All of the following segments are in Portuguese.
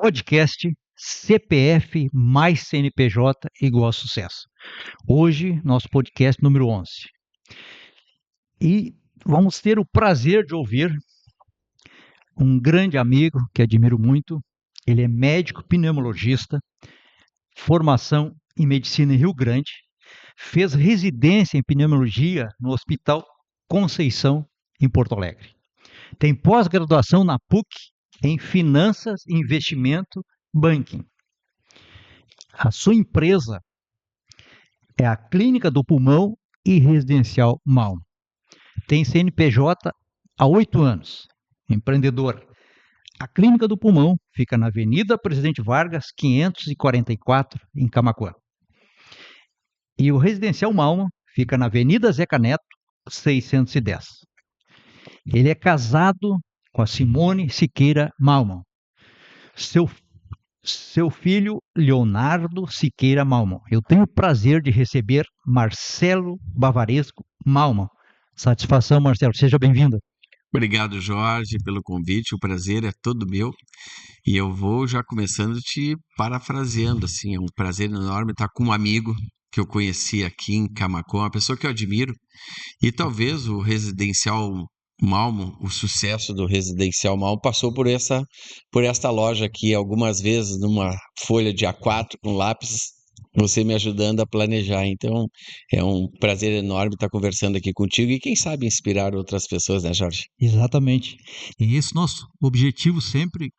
podcast CPF mais CNPJ igual a sucesso. Hoje, nosso podcast número 11. E vamos ter o prazer de ouvir um grande amigo que admiro muito. Ele é médico pneumologista, formação em medicina em Rio Grande, fez residência em pneumologia no Hospital Conceição, em Porto Alegre. Tem pós-graduação na PUC em Finanças, Investimento, Banking. A sua empresa é a Clínica do Pulmão e Residencial Malmo. Tem CNPJ há 8 anos, empreendedor. A Clínica do Pulmão fica na Avenida Presidente Vargas, 544, em Camaquã. E o Residencial Malmo fica na Avenida Zeca Neto, 610. Ele é casado com a Simone Siqueira Malman. Seu filho, Leonardo Siqueira Malman. Eu tenho o prazer de receber Marcelo Bavaresco Malman. Satisfação, Marcelo. Seja bem-vindo. Obrigado, Jorge, pelo convite. O prazer é todo meu. E eu vou já começando te parafraseando, assim, é um prazer enorme estar com um amigo que eu conheci aqui em Camaquã, uma pessoa que eu admiro. E talvez o Residencial Malmo, o sucesso do Residencial Malmo passou por esta loja aqui algumas vezes numa folha de A4 com lápis, você me ajudando a planejar. Então, é um prazer enorme estar conversando aqui contigo e quem sabe inspirar outras pessoas, né, Jorge? Exatamente. E esse nosso objetivo sempre,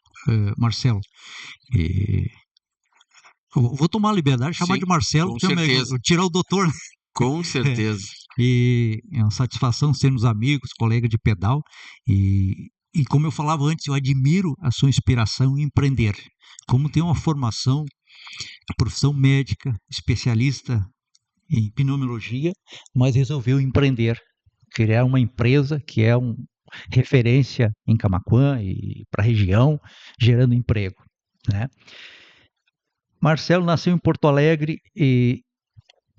Marcelo. Eu vou tomar a liberdade de chamar Sim, de Marcelo, com também, certeza. tirar o doutor, né? Com certeza. E é uma satisfação sermos amigos, colegas de pedal. E como eu falava antes, eu admiro a sua inspiração em empreender. Como tem uma formação, profissão médica, especialista em pneumologia, mas resolveu empreender, criar uma empresa que é uma referência em Camaquã e para a região, gerando emprego, né? Marcelo nasceu em Porto Alegre e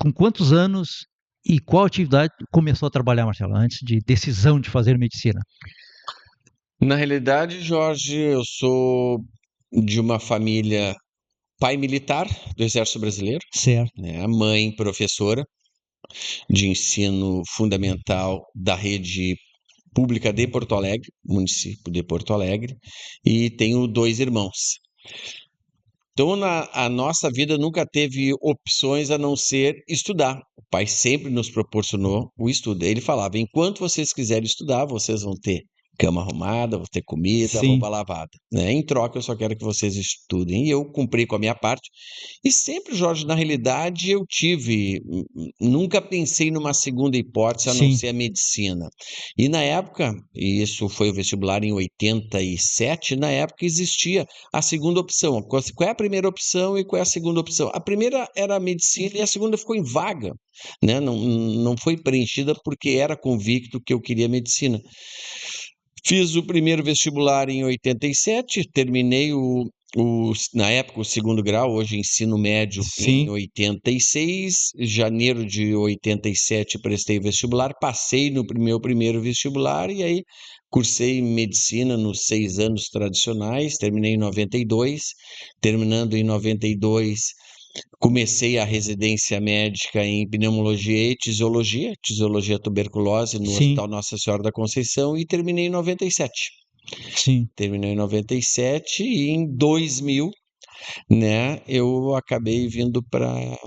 com quantos anos e qual atividade começou a trabalhar, Marcelo, antes de decisão de fazer medicina? Na realidade, Jorge, eu sou de uma família pai militar do Exército Brasileiro, Certo. né? A mãe professora de ensino fundamental da rede pública de Porto Alegre, município de Porto Alegre, e tenho 2 irmãos. Então, a nossa vida nunca teve opções a não ser estudar. O pai sempre nos proporcionou o estudo. Ele falava: enquanto vocês quiserem estudar, vocês vão ter cama arrumada, vão ter comida, Sim. roupa lavada, né? Em troca, eu só quero que vocês estudem. E eu cumpri com a minha parte. E sempre, Jorge, na realidade, eu tive. Nunca pensei numa segunda hipótese a não Sim. ser a medicina. E na época, e isso foi o vestibular em 87, na época existia a segunda opção. Qual é a primeira opção e qual é a segunda opção? A primeira era a medicina e a segunda ficou em vaga, né? Não foi preenchida porque era convicto que eu queria medicina. Fiz o primeiro vestibular em 87, terminei na época o segundo grau, hoje ensino médio, Sim. em 86. Janeiro de 87 prestei vestibular, passei no meu primeiro vestibular e aí cursei medicina nos 6 anos tradicionais, terminei em 92. Terminando em 92, comecei a residência médica em pneumologia e tisiologia tuberculose no Sim. Hospital Nossa Senhora da Conceição e terminei em 97. Sim. Terminei em 97 e em 2000, né, eu acabei vindo para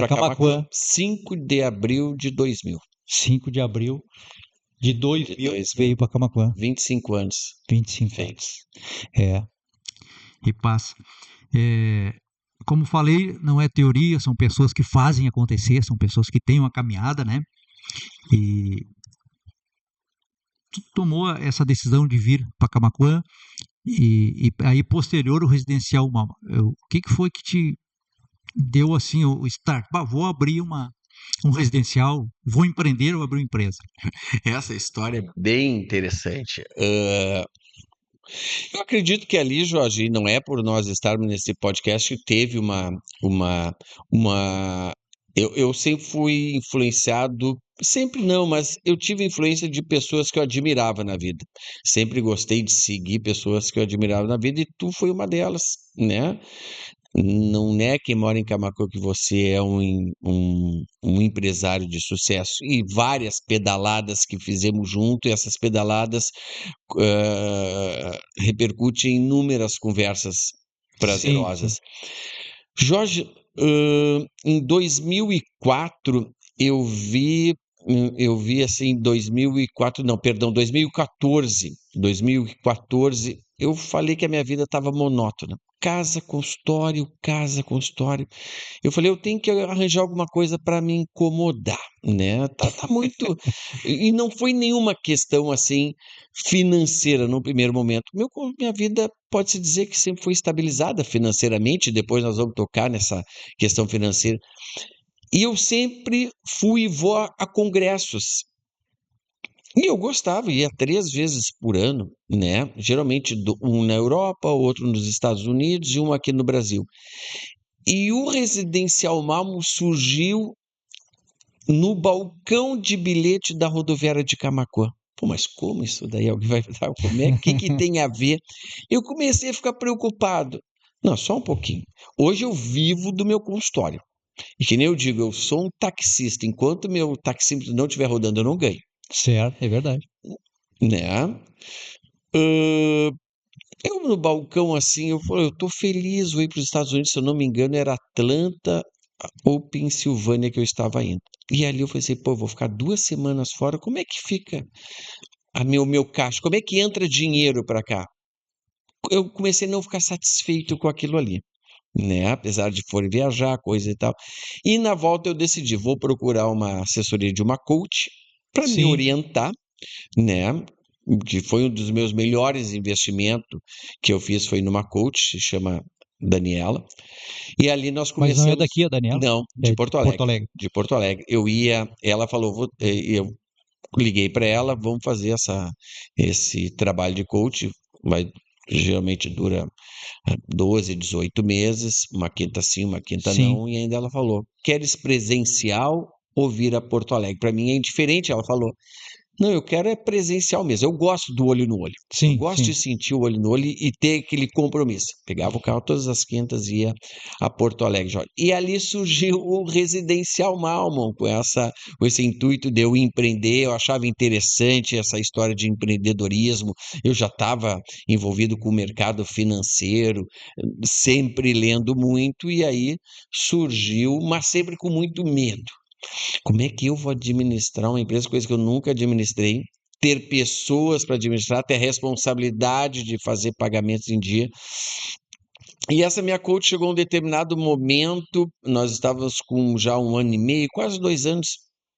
Camaquã, 5 de abril de 2000. 5 de abril de 2000 veio para Camaquã. 25 anos. 25 anos. É. E passa. Como falei, não é teoria, são pessoas que fazem acontecer, são pessoas que têm uma caminhada, né? E tu tomou essa decisão de vir para Camaquã e aí posterior o residencial, o que foi que te deu assim o start? Vou abrir um residencial, vou empreender ou abrir uma empresa? Essa história é bem interessante. Eu acredito que ali, Jorge, não é por nós estarmos nesse podcast, que teve uma Eu sempre fui influenciado, sempre não, mas eu tive influência de pessoas que eu admirava na vida. Sempre gostei de seguir pessoas que eu admirava na vida e tu foi uma delas, né? Não é quem mora em Camaquã que você é um empresário de sucesso. E várias pedaladas que fizemos junto, e essas pedaladas repercutem em inúmeras conversas Sim, sim. prazerosas. Jorge, em 2004 eu vi assim, 2004, não, perdão, 2014, eu falei que a minha vida estava monótona. Casa, consultório. Eu falei, eu tenho que arranjar alguma coisa para me incomodar, né? Tá muito. E não foi nenhuma questão assim financeira no primeiro momento. Minha vida pode-se dizer que sempre foi estabilizada financeiramente, depois nós vamos tocar nessa questão financeira. E eu sempre fui e vou a congressos. E eu gostava, ia 3 vezes por ano, né? Geralmente um na Europa, outro nos Estados Unidos e um aqui no Brasil. E o Residencial Malmo surgiu no balcão de bilhete da rodoviária de Camaquã. Pô, mas como isso daí? Alguém vai dar? Como é que tem a ver? Eu comecei a ficar preocupado. Não, só um pouquinho. Hoje eu vivo do meu consultório. E que nem eu digo, eu sou um taxista. Enquanto meu taxímetro não estiver rodando, eu não ganho, Certo, é verdade. né? Ahn, eu no balcão assim, eu falei, eu tô feliz, vou ir para os Estados Unidos, se eu não me engano, era Atlanta ou Pensilvânia que eu estava indo. E ali eu falei assim, pô, eu vou ficar 2 semanas fora, como é que fica meu caixa? Como é que entra dinheiro para cá? Eu comecei a não ficar satisfeito com aquilo ali, né? Apesar de for viajar, coisa e tal. E na volta eu decidi, vou procurar uma assessoria de uma coach para me Sim, orientar, né? Que foi um dos meus melhores investimentos que eu fiz, foi numa coach, se chama Daniela. E ali nós mas não é começamos, daqui, a Daniela? não, É de de Porto Porto Alegre, Alegre. de Porto Alegre. Eu ia, ela falou, eu liguei para ela, vamos fazer esse trabalho de coach, vai, geralmente dura 12, 18 meses, uma quinta sim, uma quinta Sim, não, e ainda ela falou, queres presencial ou vir a Porto Alegre? Para mim é indiferente, ela falou, não, eu quero é presencial mesmo. Eu gosto do olho no olho. Eu sim, gosto de sim. sentir o olho no olho e ter aquele compromisso. Pegava o carro todas as quintas e ia a Porto Alegre, Jorge. E ali surgiu o Residencial Malmon, com esse intuito de eu empreender. Eu achava interessante essa história de empreendedorismo. Eu já estava envolvido com o mercado financeiro, sempre lendo muito, e aí surgiu, mas sempre com muito medo. Como é que eu vou administrar uma empresa, coisa que eu nunca administrei, ter pessoas para administrar, ter responsabilidade de fazer pagamentos em dia? E essa minha coach chegou a um determinado momento, nós estávamos com já 1 ano e meio, quase 2 anos.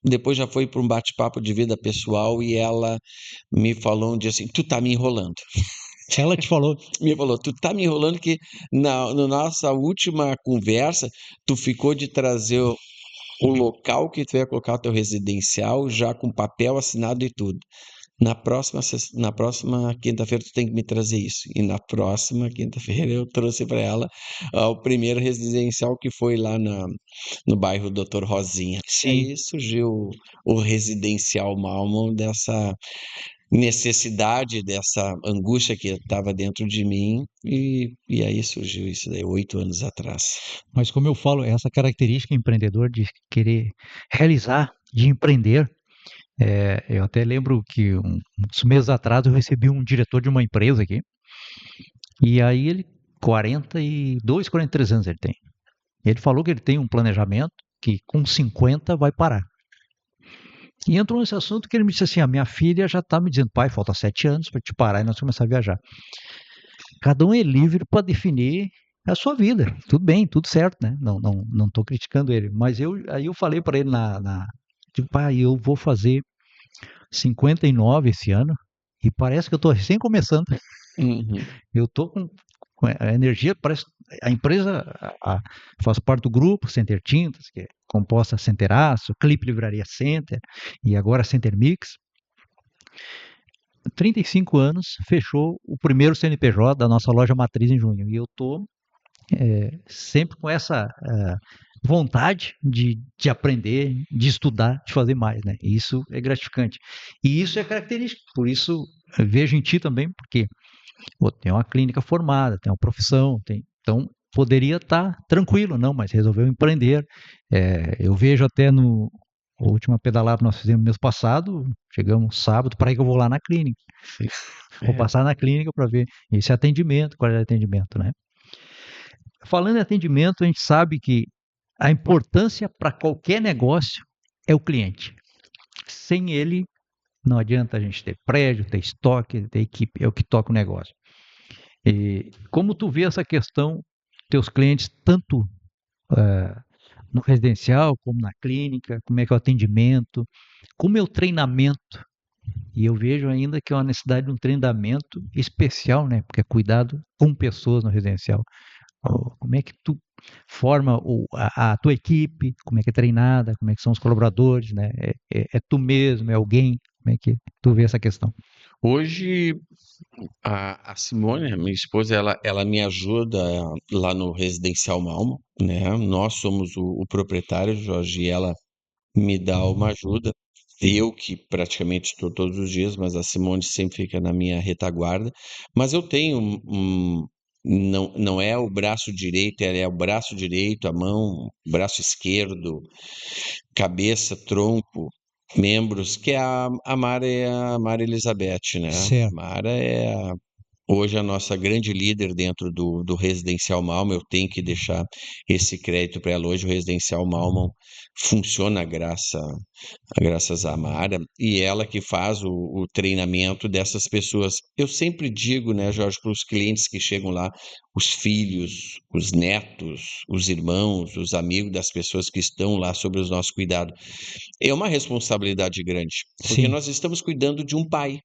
Depois já foi para um bate-papo de vida pessoal e ela me falou um dia assim: Tu tá me enrolando. Ela te falou. Me falou: Tu tá me enrolando que na nossa última conversa, tu ficou de trazer o local que tu ia colocar o teu residencial já com papel assinado e tudo. Na próxima quinta-feira tu tem que me trazer isso. E na próxima quinta-feira eu trouxe para ela o primeiro residencial que foi lá no bairro Doutor Rosinha. E Sim. aí surgiu o residencial Malmo dessa necessidade, dessa angústia que estava dentro de mim e aí surgiu isso daí 8 anos atrás. Mas como eu falo, essa característica empreendedor de querer realizar, de empreender, eu até lembro que uns meses atrás eu recebi um diretor de uma empresa aqui, e aí ele, 42, 43 anos ele tem. Ele falou que ele tem um planejamento que com 50 vai parar. E entrou nesse assunto que ele me disse assim: a minha filha já está me dizendo, pai, falta 7 anos para te parar e nós começar a viajar. Cada um é livre para definir a sua vida. Tudo bem, tudo certo, né? Não estou criticando ele. Mas aí eu falei para ele tipo, pai, eu vou fazer 59 esse ano e parece que eu estou recém começando. Uhum. Eu estou com a energia, parece a empresa faz parte do grupo Center Tintas, que é composta Center Aço, Clipe Livraria Center e agora Center Mix. 35 anos, fechou o primeiro CNPJ da nossa loja matriz em junho. E eu estou sempre com essa vontade de aprender, de estudar, de fazer mais, né? E isso é gratificante. E isso é característico, por isso vejo em ti também, porque pô, tem uma clínica formada, tem uma profissão, então poderia estar tranquilo, não, mas resolveu empreender. Eu vejo até no a última pedalada que nós fizemos mês passado, chegamos sábado, para que eu vou lá na clínica. Vou É. passar na clínica para ver esse atendimento, qual é o atendimento, né? Falando em atendimento, a gente sabe que a importância para qualquer negócio é o cliente. Sem ele, não adianta a gente ter prédio, ter estoque, ter equipe, é o que toca o negócio. E como tu vê essa questão, teus clientes, tanto no residencial como na clínica, como é que é o atendimento, como é o treinamento, e eu vejo ainda que é uma necessidade de um treinamento especial, né? Porque é cuidado com pessoas no residencial. Como é que tu forma a tua equipe, como é que é treinada, como é que são os colaboradores, né? É tu mesmo, é alguém, como é que tu vê essa questão? Hoje, a Simone, a minha esposa, ela me ajuda lá no Residencial Malmo, né? Nós somos o proprietário, Jorge, e ela me dá uma ajuda. Eu que praticamente estou todos os dias, mas a Simone sempre fica na minha retaguarda. Mas eu tenho não é o braço direito, ela é o braço direito, a mão, braço esquerdo, cabeça, tronco, membros, que é a Mara Elizabeth, né? Certo. Mara é hoje a nossa grande líder dentro do Residencial Malmo. Eu tenho que deixar esse crédito para ela. Hoje o Residencial Malmo funciona graças à Mara, e ela que faz o treinamento dessas pessoas. Eu sempre digo, né, Jorge, para os clientes que chegam lá, os filhos, os netos, os irmãos, os amigos das pessoas que estão lá sob os nossos cuidados, é uma responsabilidade grande, porque Sim, nós estamos cuidando de um pai,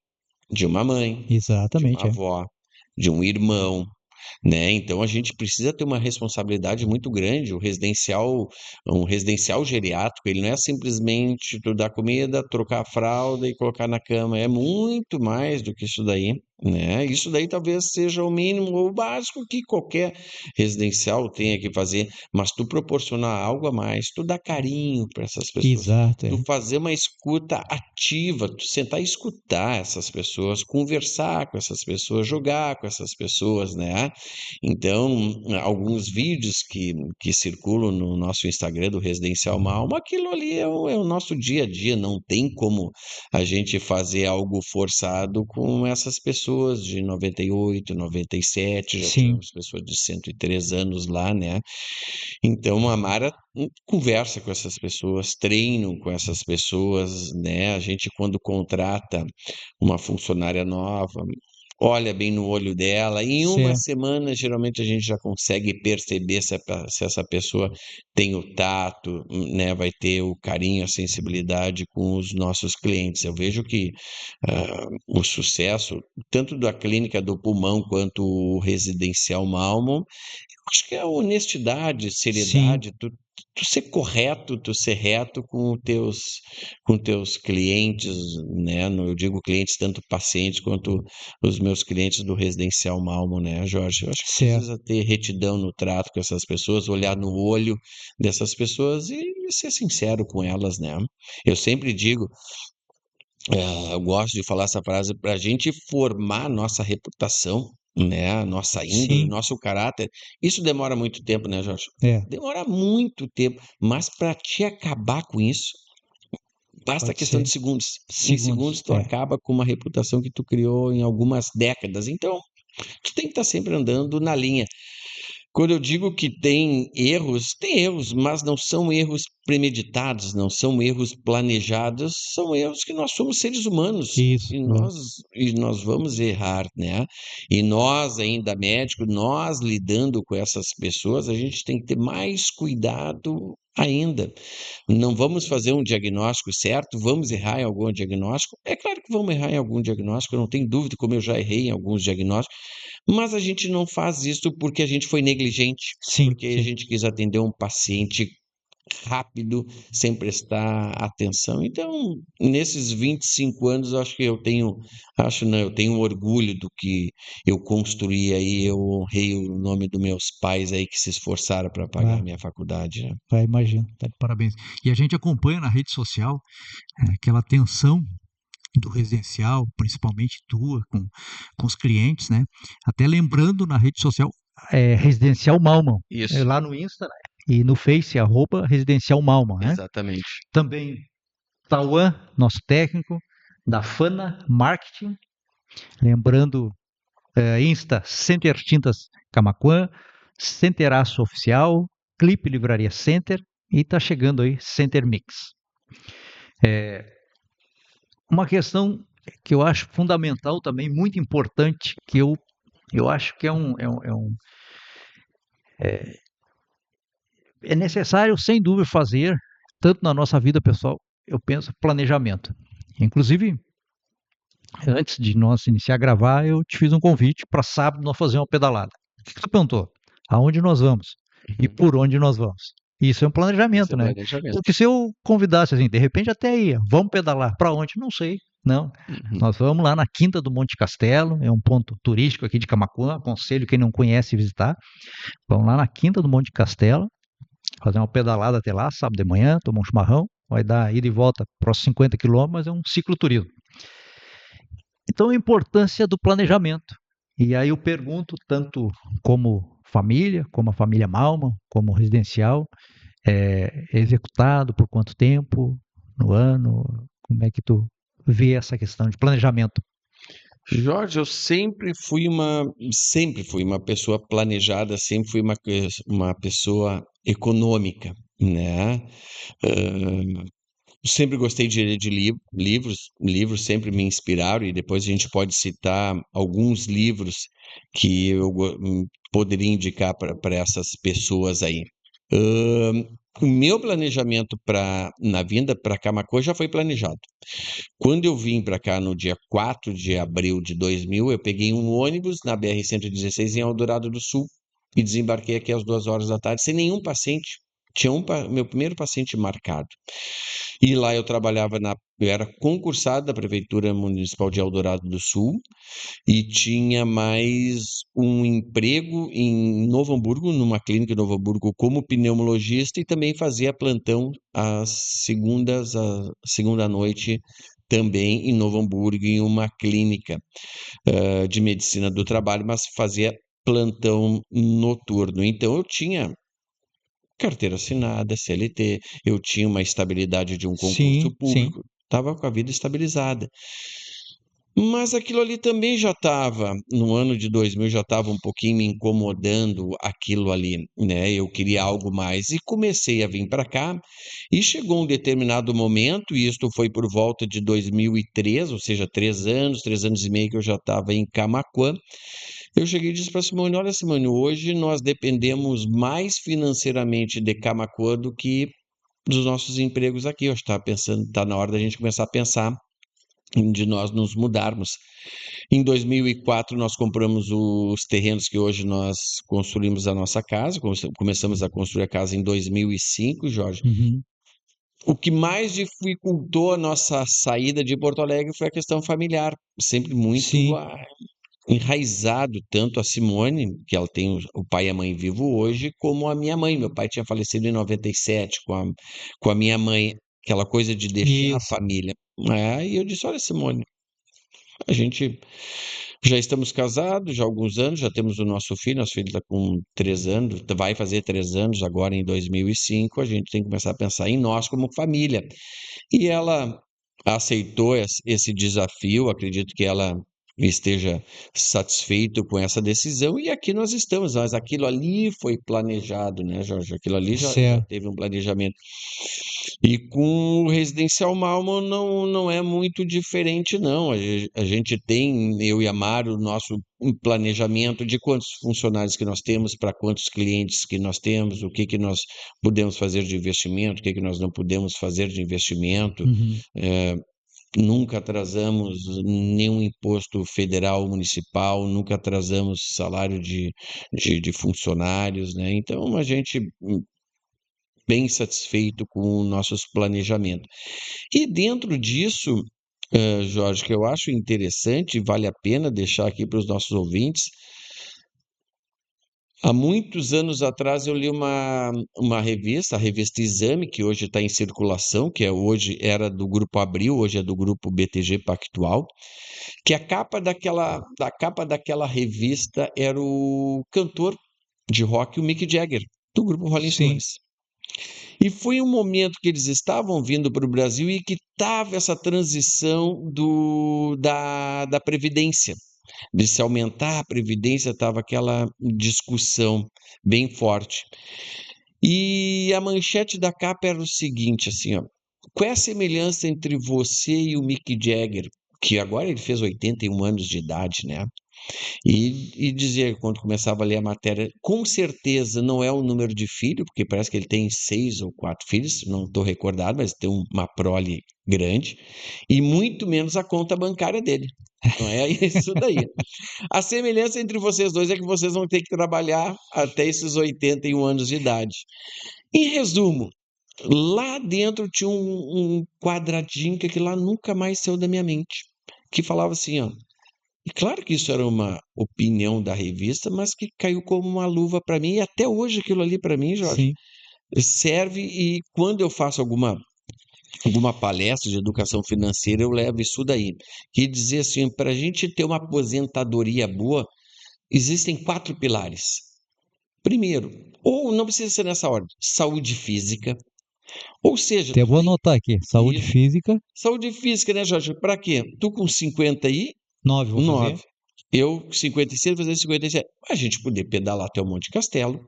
de uma mãe, de uma exatamente, é. avó, de um irmão, né? Então a gente precisa ter uma responsabilidade muito grande. Um residencial geriátrico, ele não é simplesmente tu dar comida, trocar a fralda e colocar na cama. É muito mais do que isso daí, né? Isso daí talvez seja o mínimo ou o básico que qualquer residencial tenha que fazer, mas tu proporcionar algo a mais, tu dar carinho para essas pessoas. Exato, Tu é. fazer uma escuta ativa, tu sentar e escutar essas pessoas, conversar com essas pessoas, jogar com essas pessoas, né? Então, alguns vídeos que circulam no nosso Instagram do Residencial Malma, aquilo ali é o nosso dia a dia, não tem como a gente fazer algo forçado com essas pessoas de 98, 97, já Sim, tivemos pessoas de 103 anos lá, né? Então, a Mara conversa com essas pessoas, treina com essas pessoas, né? A gente, quando contrata uma funcionária nova, olha bem no olho dela. Em uma certo. semana, geralmente a gente já consegue perceber se essa pessoa tem o tato, né, vai ter o carinho, a sensibilidade com os nossos clientes. Eu vejo que o sucesso, tanto da clínica do pulmão quanto o residencial Malmo, acho que é honestidade, Sim, seriedade, tu ser correto, tu ser reto com teus clientes, né? Eu digo clientes, tanto pacientes quanto os meus clientes do Residencial Malmo, né, Jorge? Eu acho que certo. precisa ter retidão no trato com essas pessoas, olhar no olho dessas pessoas e ser sincero com elas, né? Eu sempre digo, eu gosto de falar essa frase para a gente formar nossa reputação, né? Nossa índole, Sim, nosso caráter. Isso demora muito tempo, né, Jorge? é, Demora muito tempo, mas para te acabar com isso, basta pode questão ser. de segundos. Em Segundos, segundos, tu é. acaba com uma reputação que tu criou em algumas décadas. Então, tu tem que estar sempre andando na linha. Quando eu digo que tem erros, mas não são erros premeditados, não são erros planejados, são erros que nós somos seres humanos Isso, é. e nós vamos errar, né? E nós, ainda médicos, nós lidando com essas pessoas, a gente tem que ter mais cuidado ainda. Não vamos fazer um diagnóstico certo, vamos errar em algum diagnóstico. É claro que vamos errar em algum diagnóstico, eu não tenho dúvida, como eu já errei em alguns diagnósticos, mas a gente não faz isso porque a gente foi negligente, Sim, porque a sim. gente quis atender um paciente rápido, sem prestar atenção. Então, nesses 25 anos, eu acho que acho não, eu tenho orgulho do que eu construí aí, eu honrei o nome dos meus pais aí que se esforçaram para pagar a Ah, minha faculdade, né? imagino. Tá de parabéns. E a gente acompanha na rede social aquela tensão do residencial, principalmente tua, com os clientes, né? Até lembrando na rede social, Residencial Malman, Isso, lá no Insta, né? E no Face, @Residencial Malman, né? exatamente. Também Tauan, nosso técnico, da Fana Marketing, lembrando, Insta, Center Tintas Camaquã, Center Aço Oficial, Clipe Livraria Center e tá chegando aí Center Mix. Uma questão que eu acho fundamental também, muito importante, que eu acho que é necessário, sem dúvida, fazer, tanto na nossa vida pessoal, eu penso, planejamento. Inclusive, antes de nós iniciar a gravar, eu te fiz um convite para sábado nós fazer uma pedalada. O que tu perguntou? Aonde nós vamos? E Uhum. por onde nós vamos? Isso é um Esse planejamento, é né? planejamento. Porque se eu convidasse assim, de repente até ia, vamos pedalar, para onde? Não sei. Não. Uhum. Nós vamos lá na Quinta do Monte Castelo, é um ponto turístico aqui de Camaquã, aconselho quem não conhece visitar. Vamos lá na Quinta do Monte Castelo, fazer uma pedalada até lá, sábado de manhã, tomar um chimarrão, vai dar ida e volta para os 50 quilômetros, mas é um cicloturismo. Então, a importância do planejamento. E aí eu pergunto, tanto como família, como a família Malman, como residencial, executado por quanto tempo no ano? Como é que tu vê essa questão de planejamento? Jorge, eu sempre fui uma pessoa planejada, sempre fui uma pessoa econômica, né? Ah, sempre gostei de ler livros sempre me inspiraram, e depois a gente pode citar alguns livros que poderia indicar para essas pessoas aí. O meu planejamento na vinda para Camaquã já foi planejado. Quando eu vim para cá no dia 4 de abril de 2000, eu peguei um ônibus na BR-116 em Eldorado do Sul e desembarquei aqui às 2 horas da tarde, sem nenhum paciente. Tinha meu primeiro paciente marcado. E lá eu era concursado da Prefeitura Municipal de Eldorado do Sul e tinha mais um emprego em Novo Hamburgo, numa clínica em Novo Hamburgo, como pneumologista, e também fazia plantão às segundas, a segunda noite, também em Novo Hamburgo, em uma clínica de medicina do trabalho, mas fazia plantão noturno. Então eu tinha carteira assinada, CLT, eu tinha uma estabilidade de um concurso Sim, sim. público, estava com a vida estabilizada. Mas aquilo ali também já estava, no ano de 2000, já estava um pouquinho me incomodando aquilo ali, né? Eu queria algo mais e comecei a vir para cá. E chegou um determinado momento, e isto foi por volta de 2003, ou seja, 3 anos, 3 anos e meio que eu já estava em Camaquã. Eu cheguei e disse para Simone: Olha, Simone, hoje nós dependemos mais financeiramente de Camaquã do que dos nossos empregos aqui. Eu estava pensando, está na hora da gente começar a pensar de nós nos mudarmos. Em 2004, nós compramos os terrenos que hoje nós construímos a nossa casa. Começamos a construir a casa em 2005, Jorge. Uhum. O que mais dificultou a nossa saída de Porto Alegre foi a questão familiar. Sempre muito Sim. enraizado, tanto a Simone, que ela tem o pai e a mãe vivo hoje, como a minha mãe. Meu pai tinha falecido em 97 com a minha mãe, aquela coisa de deixar a Isso. família. E eu disse: Olha, Simone, a gente já estamos casados já há alguns anos, já temos o nosso filho está com 3 anos, vai fazer 3 anos agora em 2005, a gente tem que começar a pensar em nós como família. E ela aceitou esse desafio, acredito que ela esteja satisfeito com essa decisão, e aqui nós estamos, mas aquilo ali foi planejado, né, Jorge? Aquilo ali já Certo. teve um planejamento. E com o Residencial Malmo não é muito diferente, não. A gente tem, eu e a Mário, o nosso planejamento de quantos funcionários que nós temos, para quantos clientes que nós temos, o que que nós podemos fazer de investimento, o que que nós não podemos fazer de investimento. Uhum. Nunca atrasamos nenhum imposto federal, municipal, nunca atrasamos salário de funcionários, né? Então a gente bem satisfeito com o nosso planejamento. E dentro disso, Jorge, que eu acho interessante, vale a pena deixar aqui para os nossos ouvintes. Há muitos anos atrás eu li uma revista, a revista Exame, que hoje está em circulação, hoje era do Grupo Abril, hoje é do Grupo BTG Pactual, que da capa daquela revista era o cantor de rock, o Mick Jagger, do grupo Rolling Sim, Stones. E foi um momento que eles estavam vindo para o Brasil e que estava essa transição da Previdência. De se aumentar a Previdência, estava aquela discussão bem forte. E a manchete da capa era o seguinte, assim, ó. Qual é a semelhança entre você e o Mick Jagger? Que agora ele fez 81 anos de idade, né? E dizia, quando começava a ler a matéria, com certeza não é o número de filho, porque parece que ele tem 6 ou 4 filhos, não estou recordado, mas tem uma prole grande, e muito menos a conta bancária dele. Não é isso daí. A semelhança entre vocês dois é que vocês vão ter que trabalhar até esses 81 anos de idade. Em resumo, lá dentro tinha um quadradinho que aquilo lá nunca mais saiu da minha mente, que falava assim, ó. E claro que isso era uma opinião da revista, mas que caiu como uma luva para mim, e até hoje aquilo ali para mim, Jorge, sim. serve. E quando eu faço alguma palestra de educação financeira, eu levo isso daí. Que dizer assim, para a gente ter uma aposentadoria boa, existem 4 pilares. Primeiro, ou não precisa ser nessa ordem, saúde física, ou seja, Até tu vou tem anotar aqui. Saúde isso. física, Saúde física, né, Jorge? Para quê? Tu com 9 vou 59, fazer. eu 56, fazer 57. A gente poder pedalar até o Monte Castelo,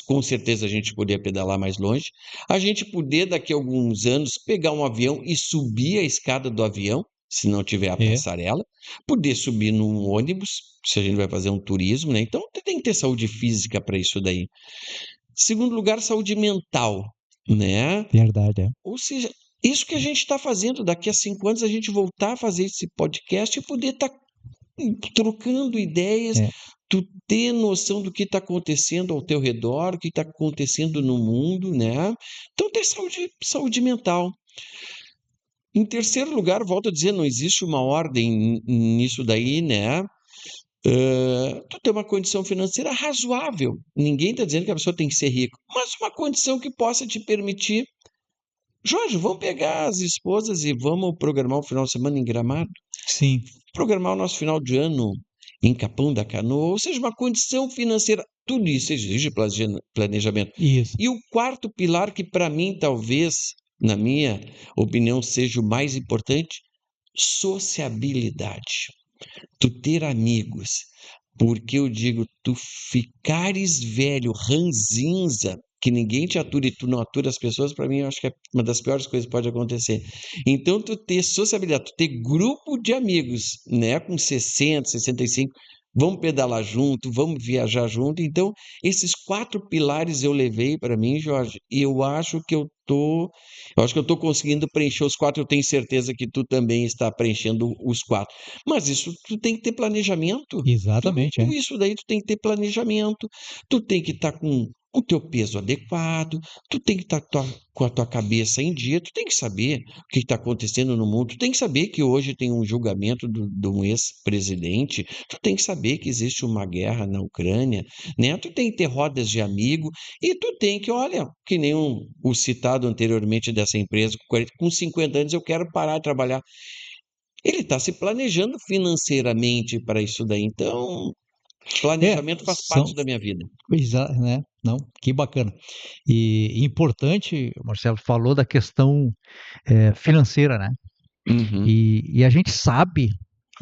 com certeza a gente poder pedalar mais longe. A gente poder, daqui a alguns anos, pegar um avião e subir a escada do avião, se não tiver a É, passarela, poder subir num ônibus, se a gente vai fazer um turismo, né? Então tem que ter saúde física para isso daí. Segundo lugar, saúde mental, né? verdade, é. Ou seja, isso que a gente está fazendo, daqui a 5 anos a gente voltar a fazer esse podcast e poder estar trocando ideias, É, tu ter noção do que está acontecendo ao teu redor, o que está acontecendo no mundo, né? Então, ter saúde mental. Em terceiro lugar, volto a dizer, não existe uma ordem nisso daí, né? Tu ter uma condição financeira razoável. Ninguém está dizendo que a pessoa tem que ser rica, mas uma condição que possa te permitir. Jorge, vamos pegar as esposas e vamos programar o final de semana em Gramado? sim, Programar o nosso final de ano em Capão da Canoa, ou seja, uma condição financeira, tudo isso exige planejamento. isso. E o quarto pilar, que para mim, talvez, na minha opinião, seja o mais importante, sociabilidade. Tu ter amigos. Porque eu digo, tu ficares velho, ranzinza, que ninguém te atura e tu não atura as pessoas, para mim, eu acho que é uma das piores coisas que pode acontecer. Então, tu ter sociabilidade, tu ter grupo de amigos, né, com 60, 65, vamos pedalar junto, vamos viajar junto. Então, esses 4 pilares eu levei para mim, Jorge, e eu acho que eu tô conseguindo preencher os 4, eu tenho certeza que tu também está preenchendo os 4. Mas isso tu tem que ter planejamento. Exatamente, é. Tudo isso daí tu tem que ter planejamento, tu tem que estar com o teu peso adequado, tu tem que estar com a tua cabeça em dia, tu tem que saber o que está acontecendo no mundo, tu tem que saber que hoje tem um julgamento de um ex-presidente, tu tem que saber que existe uma guerra na Ucrânia, né? Tu tem que ter rodas de amigo e tu tem que, olha, que nem o citado anteriormente dessa empresa, com 50 anos eu quero parar de trabalhar. Ele está se planejando financeiramente para isso daí. Então, É, planejamento faz são, parte da minha vida. né? Não, que bacana. E importante, o Marcelo falou da questão financeira, né? Uhum, E a gente sabe,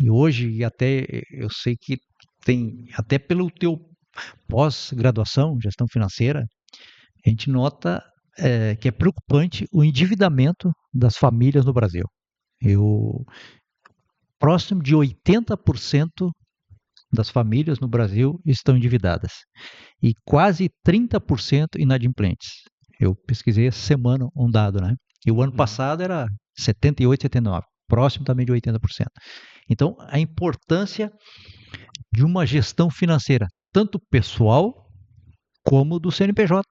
e hoje e até eu sei que tem, até pelo teu pós-graduação, gestão financeira, a gente nota que é preocupante o endividamento das famílias no Brasil. Eu, próximo de 80% das famílias no Brasil estão endividadas e quase 30% inadimplentes. Eu pesquisei essa semana um dado, né? E o ano uhum. passado era 78, 79, próximo também de 80%. Então, a importância de uma gestão financeira, tanto pessoal como do CNPJ.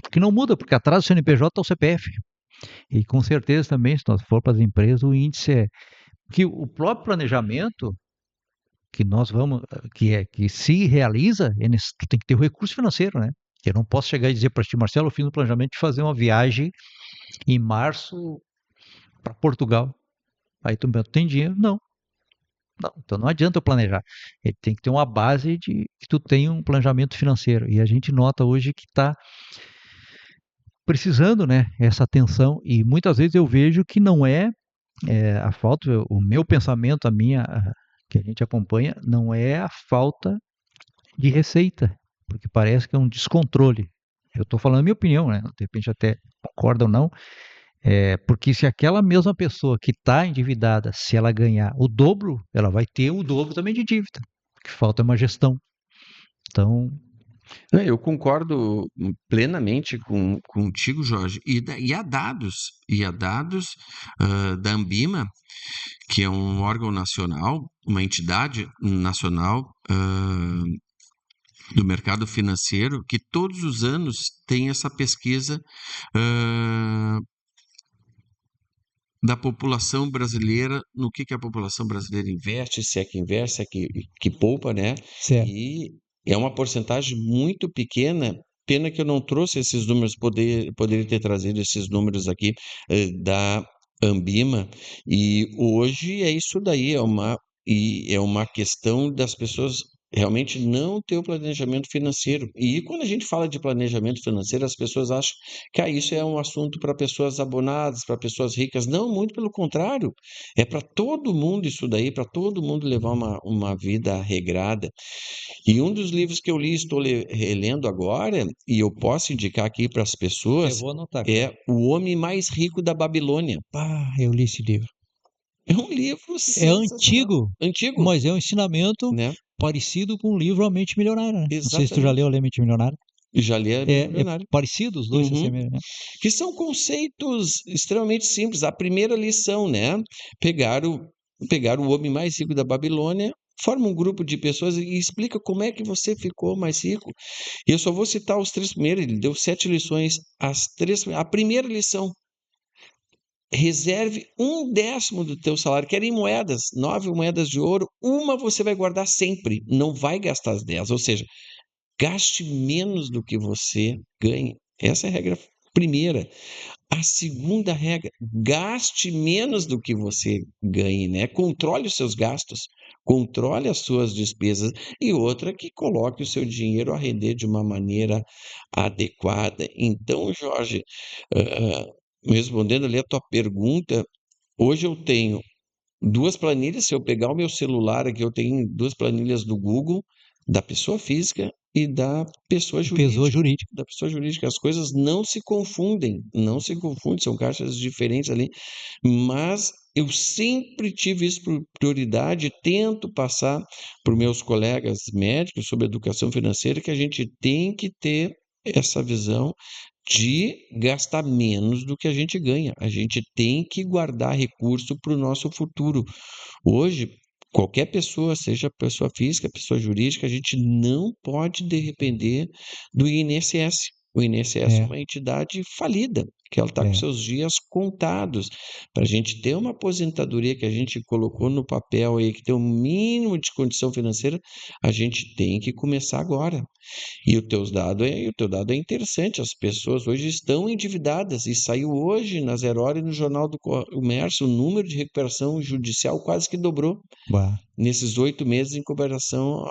Porque não muda, porque atrás do CNPJ está o CPF. E com certeza também, se nós for para as empresas, o índice é que o próprio planejamento que nós vamos, que se realiza, tu tem que ter o recurso financeiro, né? Eu não posso chegar e dizer para ti, Marcelo, eu fiz um planejamento de fazer uma viagem em março para Portugal. Aí tu tem dinheiro? Não. Não, então não adianta eu planejar. Ele tem que ter uma base de que tu tenha um planejamento financeiro. E a gente nota hoje que está precisando, né, essa atenção. E muitas vezes eu vejo que não é a falta, o meu pensamento, que a gente acompanha, não é a falta de receita, porque parece que é um descontrole. Eu estou falando a minha opinião, né? De repente até concorda ou não, porque se aquela mesma pessoa que está endividada, se ela ganhar o dobro, ela vai ter o dobro também de dívida. O que falta é uma gestão. Então, Eu concordo plenamente contigo, Jorge. E há dados da Ambima, que é um órgão nacional, uma entidade nacional do mercado financeiro, que todos os anos tem essa pesquisa ah, da população brasileira, no que a população brasileira investe, se é que investe, se é que poupa, né? certo. E é uma porcentagem muito pequena. Pena que eu não trouxe esses números, poderia ter trazido esses números aqui da Ambima. E hoje é isso daí, é uma questão das pessoas realmente não ter o planejamento financeiro. E quando a gente fala de planejamento financeiro, as pessoas acham que isso é um assunto para pessoas abonadas, para pessoas ricas. Não, muito pelo contrário. É para todo mundo isso daí, para todo mundo levar uma vida regrada. E um dos livros que eu li, estou relendo agora, e eu posso indicar aqui para as Eu pessoas, vou anotar. é O Homem Mais Rico da Babilônia. Eu li esse livro. É um livro É sensacional. antigo, Antigo, mas é um ensinamento né? parecido com o livro A Mente Milionária, né? Não sei se tu já leu Exatamente. A Mente Milionária. Já li a É Milionário. parecido, os dois se Uhum. assemelham, né? Que são conceitos extremamente simples. A primeira lição, né? Pegar o homem mais rico da Babilônia, forma um grupo de pessoas e explica como é que você ficou mais rico. E eu só vou citar os três primeiros. Ele deu 7 lições. A primeira lição: reserve 1/10 do teu salário, que era em moedas, 9 moedas de ouro. Uma você vai guardar sempre, não vai gastar as 10. Ou seja, gaste menos do que você ganha. Essa é a regra primeira. A segunda regra: gaste menos do que você ganhe, né? Controle os seus gastos, controle as suas despesas. E outra, que coloque o seu dinheiro a render de uma maneira adequada. Então, Jorge, ah, respondendo ali a tua pergunta, hoje eu tenho duas planilhas. Se eu pegar o meu celular aqui, eu tenho duas planilhas do Google, da pessoa física e da pessoa Pessoa jurídica. jurídica. Da pessoa jurídica, as coisas não se confundem, não se confundem, são caixas diferentes ali, mas eu sempre tive isso por prioridade, tento passar para os meus colegas médicos sobre educação financeira, que a gente tem que ter essa visão de gastar menos do que a gente ganha. A gente tem que guardar recurso para o nosso futuro. Hoje, qualquer pessoa, seja pessoa física, pessoa jurídica, a gente não pode depender do INSS. O INSS é É, uma entidade falida, que ela está com é. seus dias contados. Para a gente ter uma aposentadoria que a gente colocou no papel aí, que tem um mínimo de condição financeira, a gente tem que começar agora. E o teu dado é interessante. As pessoas hoje estão endividadas e saiu hoje na Zero Hora e no Jornal do Comércio o número de recuperação judicial quase que dobrou Bah, nesses 8 meses em comparação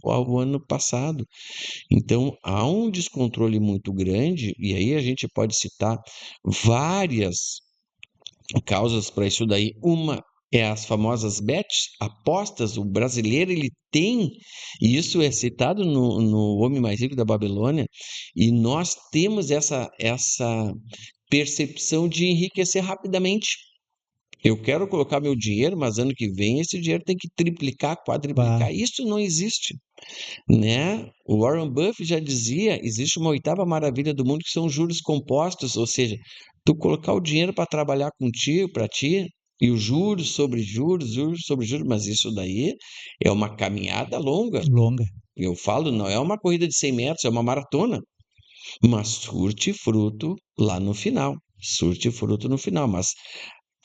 ao ano passado. Então há um descontrole muito grande e aí a gente pode citar várias causas para isso daí. Uma é as famosas bets, apostas. O brasileiro ele tem, e isso é citado no Homem Mais Rico da Babilônia, e nós temos essa percepção de enriquecer rapidamente. Eu quero colocar meu dinheiro, mas ano que vem esse dinheiro tem que triplicar, bah, quadriplicar. Isso não existe, né? O Warren Buffett já dizia, existe uma oitava maravilha do mundo que são juros compostos, ou seja, tu colocar o dinheiro para trabalhar contigo, para ti, e os juros sobre juros, mas isso daí é uma caminhada longa. longa. Eu falo, não é uma corrida de 100 metros, é uma maratona. mas surte fruto lá no final. Surte fruto no final, mas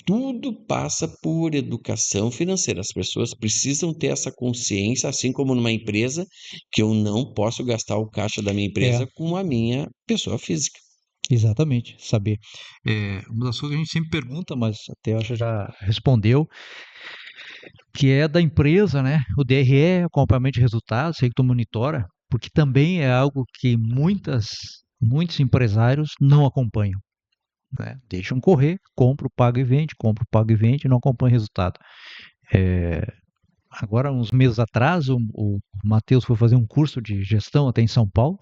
tudo passa por educação financeira. As pessoas precisam ter essa consciência, assim como numa empresa, que eu não posso gastar o caixa da minha É, empresa com a minha pessoa física. exatamente, saber. Uma das coisas que a gente sempre pergunta, mas até eu acho que já respondeu, que é da empresa, né? O DRE, acompanhamento de resultados, sei que tu monitora, porque também é algo que muitos empresários não acompanham, né? Deixam correr, compra, paga e vende, não acompanha o resultado. Agora, uns meses atrás, o Matheus foi fazer um curso de gestão até em São Paulo,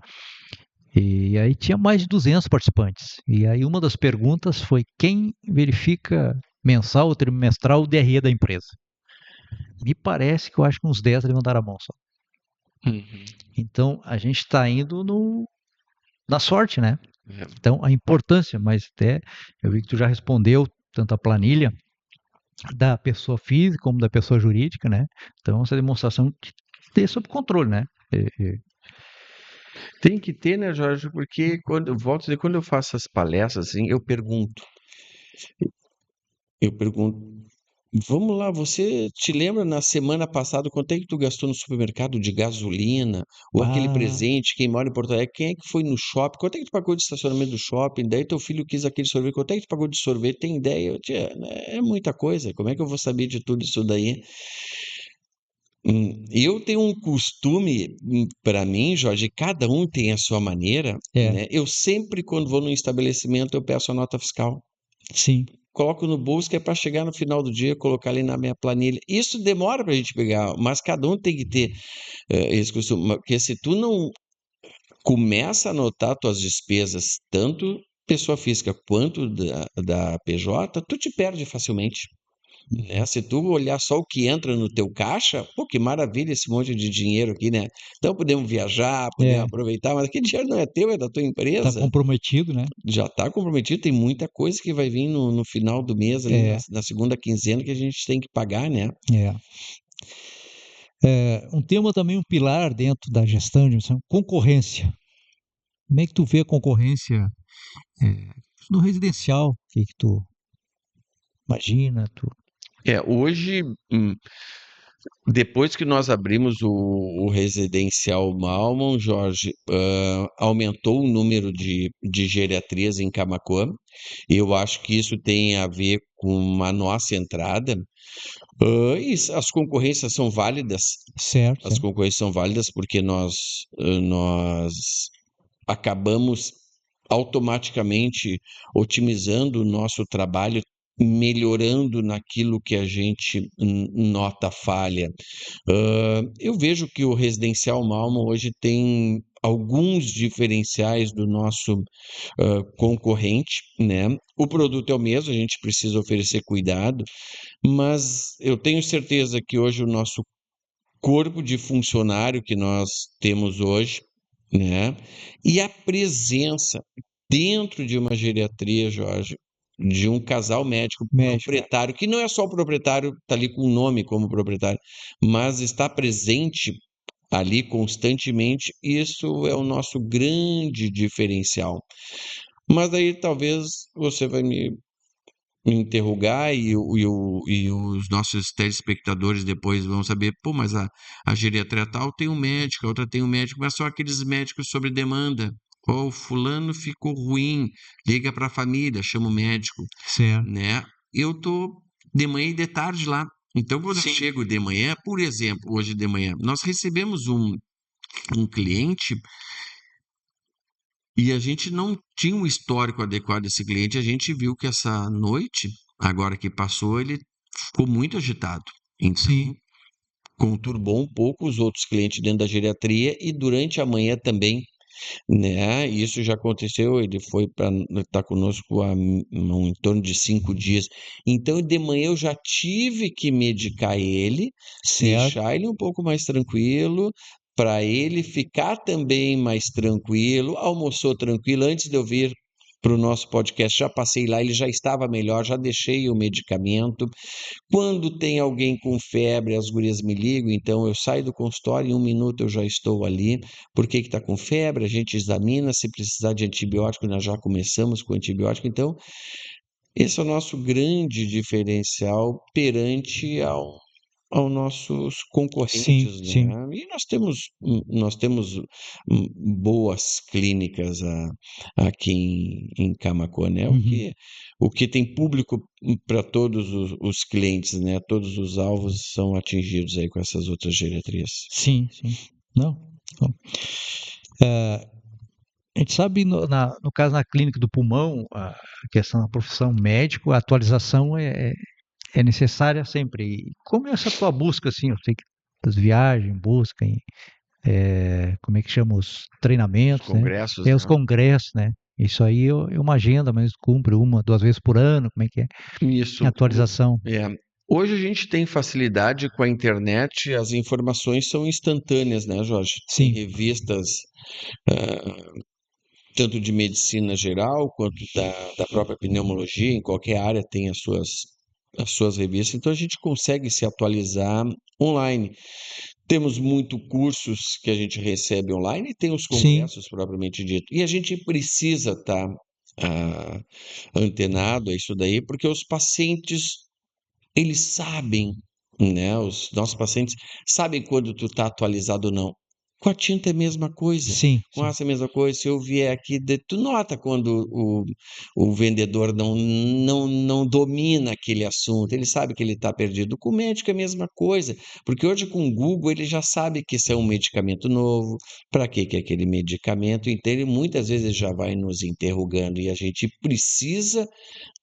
e aí tinha mais de 200 participantes. E aí uma das perguntas foi quem verifica mensal ou trimestral o DRE da empresa. Me parece que eu acho que uns 10 levantaram a mão só. Uhum. Então, a gente está indo na sorte, né? É. Então, a importância, mas até eu vi que tu já respondeu tanto a planilha da pessoa física como da pessoa jurídica, né? Então, essa demonstração de ter sob controle, né? Tem que ter, né, Jorge? Porque quando eu volto a dizer, quando eu faço as palestras, assim, eu pergunto, vamos lá, você te lembra na semana passada quanto é que tu gastou no supermercado de gasolina? Ou aquele Ah, presente, quem mora em Porto Alegre, quem é que foi no shopping? Quanto é que tu pagou de estacionamento do shopping? Daí teu filho quis aquele sorvete, quanto é que tu pagou de sorvete? Tem ideia? Tia, é muita coisa, como é que eu vou saber de tudo isso daí? Eu tenho um costume, para mim, Jorge, cada um tem a sua maneira, é, né? Eu sempre, quando vou num estabelecimento, eu peço a nota fiscal. sim, Coloco no bolso que é para chegar no final do dia, colocar ali na minha planilha. Isso demora para a gente pegar, mas cada um tem que ter esse costume. Porque se tu não começa a anotar tuas despesas, tanto pessoa física quanto da PJ, tu te perde facilmente. Né? Se tu olhar só o que entra no teu caixa, pô, que maravilha esse monte de dinheiro aqui, né? Então podemos viajar, podemos é, aproveitar, mas aquele dinheiro não é teu, é da tua tá empresa. comprometido, né? Já está comprometido, tem muita coisa que vai vir no final do mês, ali na, É, na segunda quinzena, que a gente tem que pagar, né? é. Um tema também, um pilar dentro da gestão de missão, concorrência. Como é que tu vê a concorrência é, no residencial? O que que tu imagina? Hoje, depois que nós abrimos o residencial Malmon, Jorge, aumentou o número de geriatrias em Camaquã. Eu acho que isso tem a ver com a nossa entrada. As concorrências são válidas. Certo, As certo. concorrências são válidas porque nós acabamos automaticamente otimizando o nosso trabalho, melhorando naquilo que a gente nota falha. Eu vejo que o Residencial Malmo hoje tem alguns diferenciais do nosso concorrente, né? O produto é o mesmo, a gente precisa oferecer cuidado, mas eu tenho certeza que hoje o nosso corpo de funcionário que nós temos hoje, né? E a presença dentro de uma geriatria, Jorge, de um casal médico Médico, proprietário, que não é só o proprietário, está ali com o nome como proprietário, mas está presente ali constantemente, isso é o nosso grande diferencial. Mas aí talvez você vai me interrogar e os nossos telespectadores depois vão saber, pô, mas a geriatria tal tem um médico, a outra tem um médico, mas só aqueles médicos sobre demanda. Ó, o fulano ficou ruim, liga para a família, chama o médico, certo. né? Eu tô de manhã e de tarde lá. Então, quando eu Sim. chego de manhã, por exemplo, hoje de manhã, nós recebemos um cliente e a gente não tinha um histórico adequado desse cliente. A gente viu que essa noite, agora que passou, ele ficou muito agitado. Então, Sim, conturbou um pouco os outros clientes dentro da geriatria e durante a manhã também, né? Isso já aconteceu. Ele foi para estar conosco há em torno de 5 dias. Então, de manhã eu já tive que medicar ele, certo. deixar ele um pouco mais tranquilo, para ele ficar também mais tranquilo. Almoçou tranquilo antes de eu vir para o nosso podcast, já passei lá, ele já estava melhor, já deixei o medicamento. Quando tem alguém com febre, as gurias me ligam, então eu saio do consultório, em 1 minuto eu já estou ali. Por que está com febre? A gente examina, se precisar de antibiótico, nós já começamos com antibiótico. Então, esse é o nosso grande diferencial perante aos nossos Sim, concorrentes, sim. né? E nós temos boas clínicas aqui em Camaquã, né? O Uhum. que, o que tem público para todos os clientes, né? Todos os alvos são atingidos aí com essas outras geriatrias. Sim, sim. Não. Não. A gente sabe, no caso, na clínica do pulmão, a questão da profissão médico, a atualização é necessária sempre. E como é essa tua busca, assim, eu sei que as viagens, busca, como é que chama, os Os treinamentos, né? congressos, É os né? congressos, né? Isso aí é uma agenda, mas cumpre 1, 2 vezes por ano, como é que é? Isso. Atualização. É. Hoje a gente tem facilidade com a internet, as informações são instantâneas, né, Jorge? Tem Sim, revistas, tanto de medicina geral quanto da própria pneumologia, em qualquer área tem as suas revistas, então a gente consegue se atualizar online. Temos muito cursos que a gente recebe online e tem os sim, congressos propriamente dito. E a gente precisa estar antenado a isso daí, porque os pacientes eles sabem, né? Os nossos pacientes sabem quando tu tá atualizado ou não. Com a tinta é a mesma coisa, sim, com sim. aço é a mesma coisa. Se eu vier aqui, tu nota quando o vendedor não domina aquele assunto, ele sabe que ele está perdido. Com o médico é a mesma coisa, porque hoje com o Google ele já sabe que isso é um medicamento novo, para que é aquele medicamento, então ele muitas vezes já vai nos interrogando e a gente precisa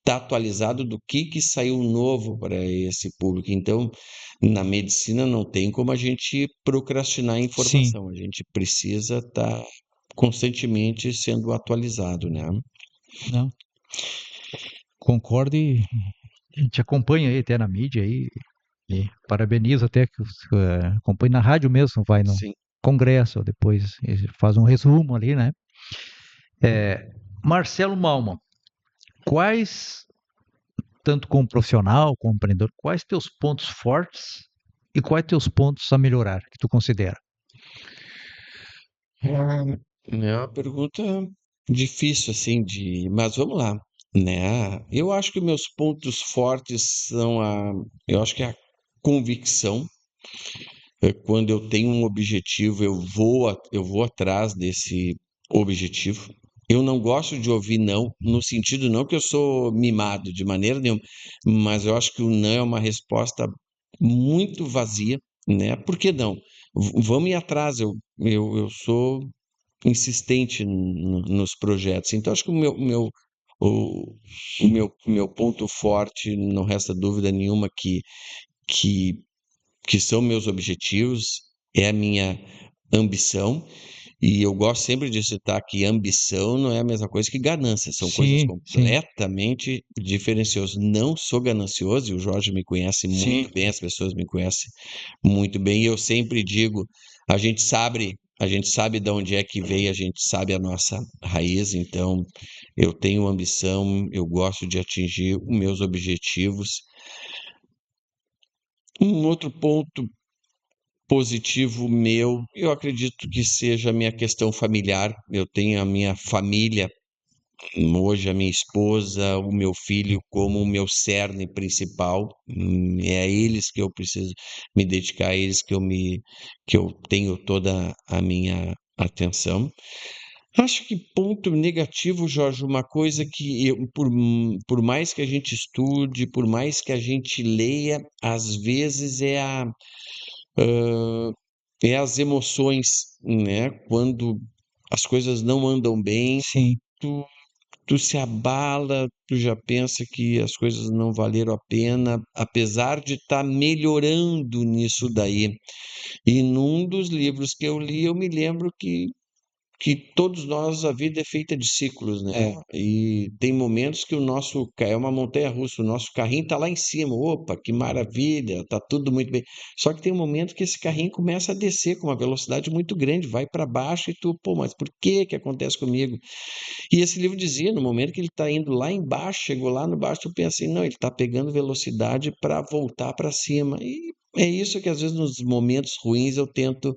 está atualizado do que saiu novo para esse público. Então, na medicina não tem como a gente procrastinar a Sim, informação, a gente precisa estar constantemente sendo atualizado, né? não, concordo e a gente acompanha aí até na mídia aí, e parabenizo até que acompanha na rádio mesmo, vai no Sim. congresso, depois faz um resumo ali, né? Marcelo Malman, quais, tanto como profissional, como empreendedor, quais teus pontos fortes e quais teus pontos a melhorar, que tu considera? É uma pergunta difícil, assim, mas vamos lá, né? Eu acho que meus pontos fortes eu acho que é a convicção. Quando eu tenho um objetivo, eu vou atrás desse objetivo. Eu não gosto de ouvir não, no sentido não que eu sou mimado de maneira nenhuma, mas eu acho que o não é uma resposta muito vazia, né? Por que não? Vamos ir atrás, eu sou insistente nos projetos. Então, acho que o, o meu ponto forte, não resta dúvida nenhuma que que são meus objetivos, é a minha ambição, e eu gosto sempre de citar que ambição não é a mesma coisa que ganância, são coisas Sim, sim, completamente diferenciosas. Não sou ganancioso, e o Jorge me conhece sim, muito bem, as pessoas me conhecem muito bem, e eu sempre digo, a gente sabe de onde é que veio, a gente sabe a nossa raiz, então eu tenho ambição, eu gosto de atingir os meus objetivos. Um outro ponto positivo meu, eu acredito que seja a minha questão familiar. Eu tenho a minha família, hoje a minha esposa, o meu filho como o meu cerne principal. É a eles que eu preciso me dedicar, a eles que eu tenho toda a minha atenção. Acho que ponto negativo, Jorge, uma coisa que por mais que a gente estude, por mais que a gente leia, às vezes hã, é as emoções, né? Quando as coisas não andam bem, sim, tu, tu se abala, tu já pensa que as coisas não valeram a pena, apesar de estar melhorando nisso daí. E num dos livros que eu li, eu me lembro que que todos nós, a vida é feita de ciclos, né? E tem momentos que é uma montanha-russa, o nosso carrinho tá lá em cima, opa, que maravilha, tá tudo muito bem. Só que tem um momento que esse carrinho começa a descer com uma velocidade muito grande, vai para baixo e tu, pô, mas por que que acontece comigo? E esse livro dizia, no momento que ele está indo lá embaixo, chegou lá no baixo, tu pensa assim, não, ele está pegando velocidade para voltar para cima. E é isso que às vezes nos momentos ruins eu tento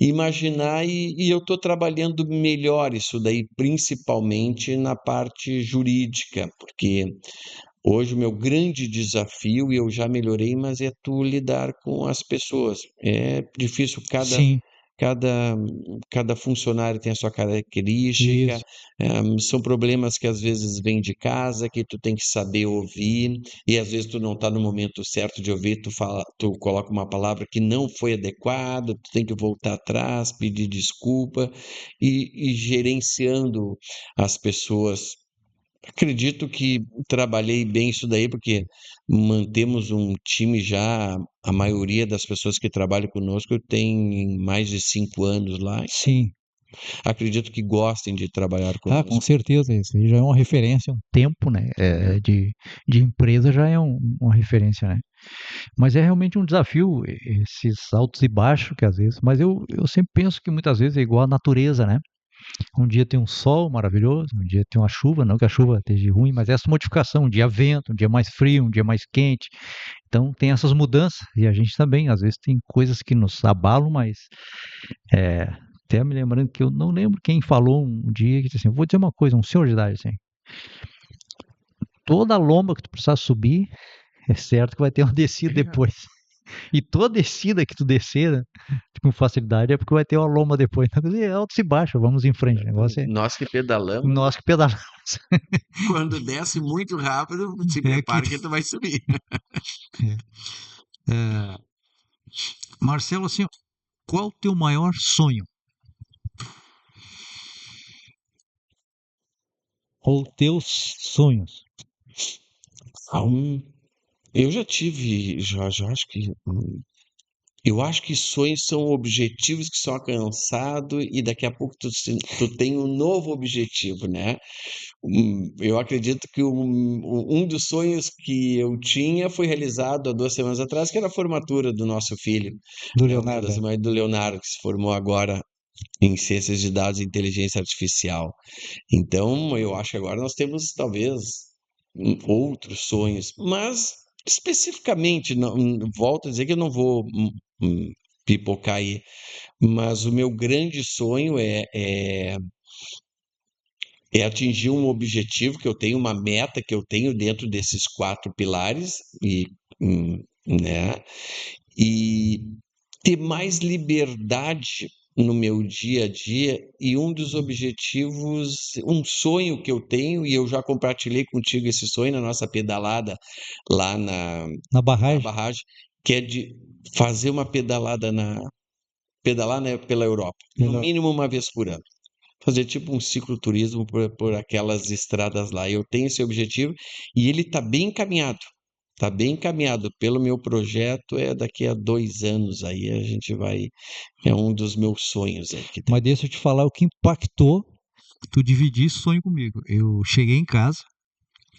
imaginar e eu estou trabalhando melhor isso daí, principalmente na parte jurídica, porque hoje o meu grande desafio, e eu já melhorei, mas é tu lidar com as pessoas. É difícil, Sim, cada, cada funcionário tem a sua característica, isso. são problemas que às vezes vêm de casa, que tu tem que saber ouvir, e às vezes tu não está no momento certo de ouvir, tu coloca uma palavra que não foi adequada, tu tem que voltar atrás, pedir desculpa, e gerenciando as pessoas. Acredito que trabalhei bem isso daí, porque mantemos um time já, a maioria das pessoas que trabalham conosco tem mais de 5 anos lá, então Sim. acredito que gostem de trabalhar Ah, com conosco. certeza, isso aí já é uma referência, um tempo, né, de empresa já é uma referência, né? Mas é realmente um desafio, esses altos e baixos que às vezes, mas eu sempre penso que muitas vezes é igual à natureza, né? Um dia tem um sol maravilhoso, um dia tem uma chuva, não que a chuva esteja ruim, mas essa modificação, um dia vento, um dia mais frio, um dia mais quente. Então tem essas mudanças e a gente também, às vezes tem coisas que nos abalam, mas é, até me lembrando que eu não lembro quem falou um dia que disse assim, vou dizer uma coisa, um senhor de idade assim, toda lomba que tu precisar subir, é certo que vai ter uma descida depois. E toda descida que tu descer, né, com facilidade, é porque vai ter uma lomba depois. Então, é altos e baixos, vamos em frente. O negócio é Nós que pedalamos, nós que pedalamos. quando desce muito rápido, se É que, prepara que tu vai subir. é, Marcelo, assim, qual o teu maior sonho? Ou teus sonhos? Então, eu já tive, já acho que eu acho que sonhos são objetivos que são alcançados e daqui a pouco tu tem um novo objetivo, né? Eu acredito que um dos sonhos que eu tinha foi realizado há 2 semanas atrás, que era a formatura do nosso filho, Do né? O Dia das Leonardo. Mães do Leonardo, que se formou agora em Ciências de Dados e Inteligência Artificial. Então, eu acho que agora nós temos talvez outros sonhos, mas especificamente, não, volto a dizer que eu não vou pipocar aí, mas o meu grande sonho é atingir um objetivo que eu tenho, uma meta que eu tenho dentro desses 4 pilares né? E ter mais liberdade no meu dia a dia e um dos objetivos, um sonho que eu tenho, e eu já compartilhei contigo esse sonho na nossa pedalada lá Na na barragem? barragem, que é de fazer uma pedalar, né, pela Europa, no Melhor. mínimo uma vez por ano. Fazer tipo um cicloturismo por aquelas estradas lá. Eu tenho esse objetivo e ele está bem encaminhado. Está bem encaminhado. Pelo meu projeto, é daqui a 2 anos aí a gente vai. É um dos meus sonhos aí que tem. Mas deixa eu te falar o que impactou tu dividir esse sonho comigo. Eu cheguei em casa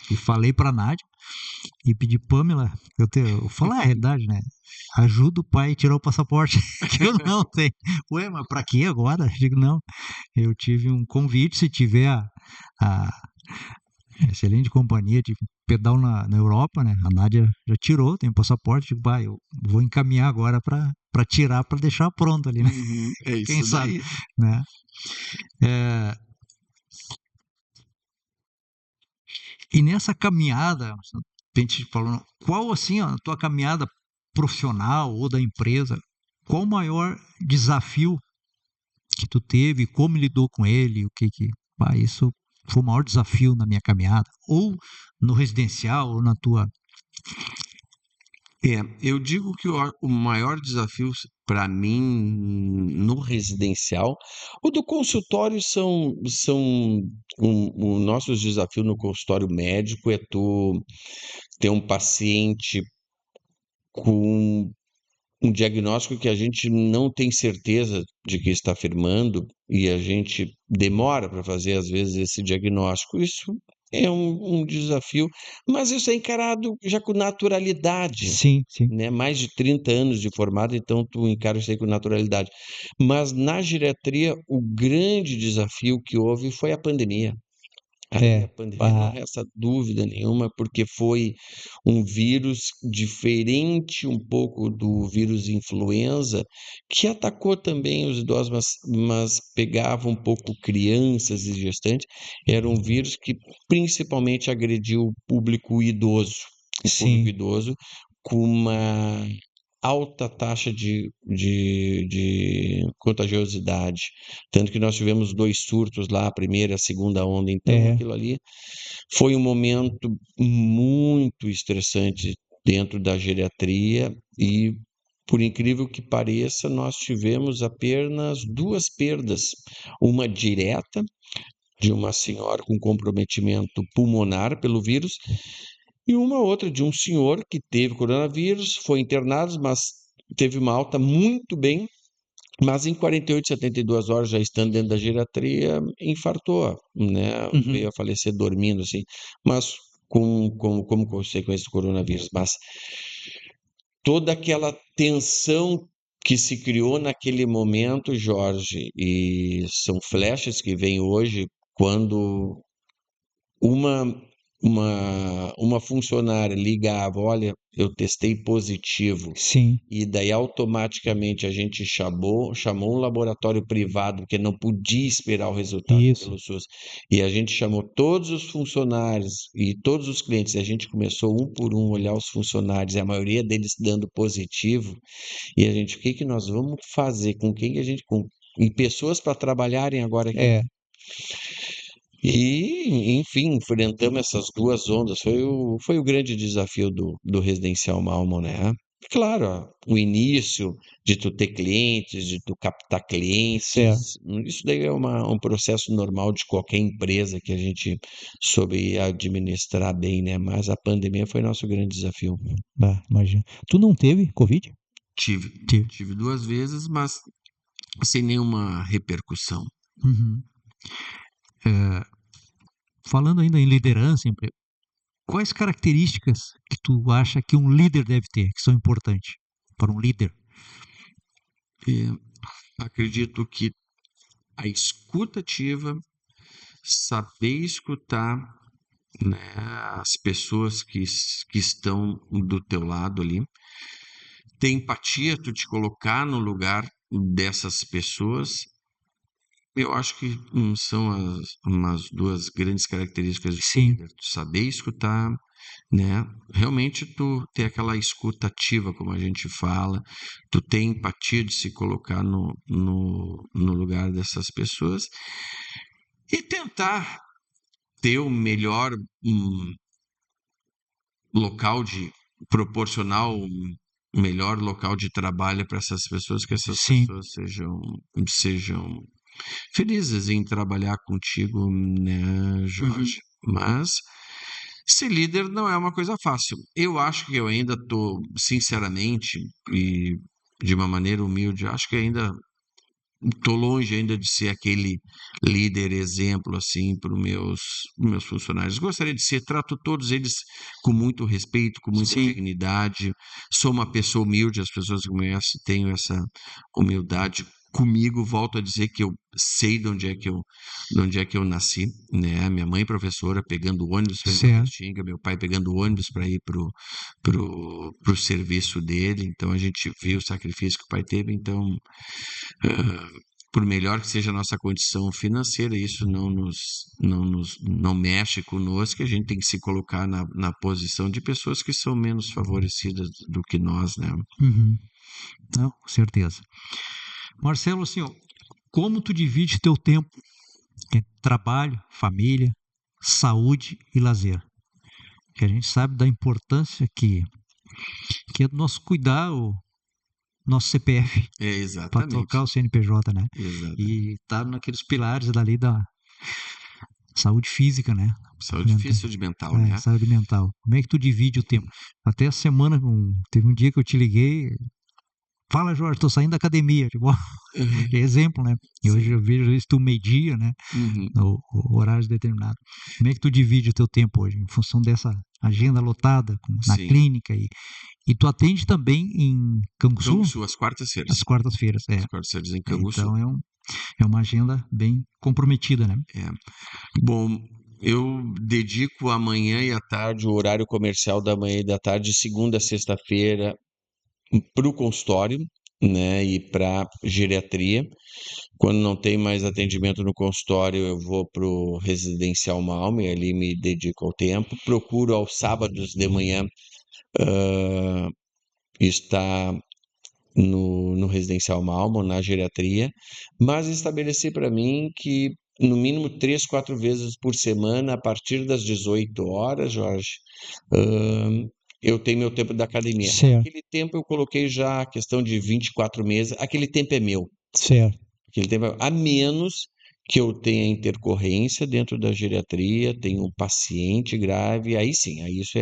e falei pra Nádia e pedi, Pamela, eu falar a realidade, né? Ajuda o pai a tirar o passaporte, que eu não tenho. Ué, mas pra quê agora? Eu digo, não. Eu tive um convite, se tiver a excelente companhia de pedal na Europa, né? A Nádia já tirou, tem o passaporte, digo, pai, eu vou encaminhar agora para tirar, para deixar pronto ali, né? Uhum, é Quem isso sabe, daí. né? É, e nessa caminhada, a gente falando, qual assim a tua caminhada profissional ou da empresa, qual o maior desafio que tu teve, como lidou com ele, isso foi o maior desafio na minha caminhada, ou no residencial, ou na tua. Eu digo que o maior desafio para mim no residencial, o do consultório são o nosso desafio no consultório médico é tu ter um paciente com um diagnóstico que a gente não tem certeza de que está afirmando e a gente demora para fazer, às vezes, esse diagnóstico. Isso é um desafio, mas isso é encarado já com naturalidade, Sim, sim. né? Mais de 30 anos de formado, então tu encara isso aí com naturalidade. Mas na geriatria, o grande desafio que houve foi a pandemia. Aí a É. pandemia não Ah, resta dúvida nenhuma, porque foi um vírus diferente um pouco do vírus influenza, que atacou também os idosos, mas pegava um pouco crianças e gestantes. Era um vírus que principalmente agrediu o público sim. idoso com uma alta taxa de contagiosidade. Tanto que nós tivemos 2 surtos lá, a primeira e a segunda onda. Então, É. aquilo ali foi um momento muito estressante dentro da geriatria e, por incrível que pareça, nós tivemos apenas 2 perdas, uma direta de uma senhora com comprometimento pulmonar pelo vírus e uma outra de um senhor que teve coronavírus, foi internado, mas teve uma alta muito bem, mas em 48, 72 horas, já estando dentro da geriatria, infartou, né? Uhum. Veio a falecer dormindo, assim, mas como consequência do coronavírus. Mas toda aquela tensão que se criou naquele momento, Jorge, e são flashes que vêm hoje quando uma uma funcionária ligava: "Olha, eu testei positivo", Sim. e daí automaticamente a gente chamou um laboratório privado, porque não podia esperar o resultado Isso. pelo SUS, e a gente chamou todos os funcionários e todos os clientes, e a gente começou um por um olhar os funcionários, e a maioria deles dando positivo, e a gente: "O que que nós vamos fazer? Com quem que a gente com e pessoas para trabalharem agora aqui". É. E, enfim, enfrentamos essas 2 ondas, foi o grande desafio do Residencial Malmo, né. Claro, o início de tu ter clientes, de tu captar Certo. clientes, isso daí é um processo normal de qualquer empresa que a gente soube administrar bem, né, mas a pandemia foi nosso grande desafio. Ah, imagina. Tu não teve Covid? Tive, Tive. tive 2 vezes, mas sem nenhuma repercussão. Uhum. Falando ainda em liderança, quais características que tu acha que um líder deve ter, que são importantes para um líder? E acredito que a escuta ativa, saber escutar, né, as pessoas que estão do teu lado ali, ter empatia, tu te colocar no lugar dessas pessoas, eu acho que são umas 2 grandes características de um Sim. líder, tu saber escutar, né, realmente tu ter aquela escuta ativa, como a gente fala, tu ter empatia de se colocar no lugar dessas pessoas e tentar ter o melhor, local de proporcionar o melhor local de trabalho para essas pessoas, que essas Sim. pessoas sejam felizes em trabalhar contigo, né, Uhum. Jorge. Mas ser líder não é uma coisa fácil. Eu acho que eu ainda estou, sinceramente, e de uma maneira humilde, acho que ainda estou longe ainda de ser aquele líder exemplo assim para os meus funcionários. Gostaria de ser, trato todos eles com muito respeito, com muita Sim. dignidade. Sou uma pessoa humilde, as pessoas que me conhecem têm essa humildade comigo. Volto a dizer que eu sei de onde é que eu nasci, né? Minha mãe professora pegando ônibus para ir para Certo. Restinga, meu pai pegando ônibus para ir pro serviço dele. Então a gente viu o sacrifício que o pai teve. Então por melhor que seja a nossa condição financeira, isso não mexe conosco, a gente tem que se colocar na posição de pessoas que são menos favorecidas do que nós, né? Uhum. Não, com certeza. Marcelo, assim, ó, como tu divide teu tempo entre trabalho, família, saúde e lazer? Que a gente sabe da importância que é do nosso cuidar o nosso CPF É, para tocar exatamente, o CNPJ, né? exatamente. E tá naqueles pilares dali da saúde física, né? Saúde física e saúde mental, É, né? saúde mental. Como é que tu divide o tempo? Até a semana, teve um dia que eu te liguei, Fala, Jorge, tô saindo da academia. Tipo, Uhum. exemplo, né? E hoje Sim. eu vejo isso do meio-dia, né? Uhum. O horário determinado. Como é que tu divide o teu tempo hoje? Em função dessa agenda lotada na Sim. clínica e tu atende também em Canguçu Canguçu, às quartas-feiras. às quartas-feiras. Às quartas-feiras em Canguçu. Então é uma agenda bem comprometida, né? É. Bom, eu dedico a manhã e à tarde, o horário comercial da manhã e da tarde, de segunda a sexta-feira, para o consultório, né, e para geriatria. Quando não tem mais atendimento no consultório, eu vou para o residencial Malme, e ali me dedico ao tempo. Procuro aos sábados de manhã estar no residencial Malmo, na geriatria, mas estabeleci para mim que no mínimo 3, 4 vezes por semana, a partir das 18 horas, Jorge, ahn, eu tenho meu tempo da academia. Certo, Aquele tempo eu coloquei já a questão de 24 meses, aquele tempo é meu. certo. Aquele tempo, a menos que eu tenha intercorrência dentro da geriatria, tenho um paciente grave, aí sim, aí isso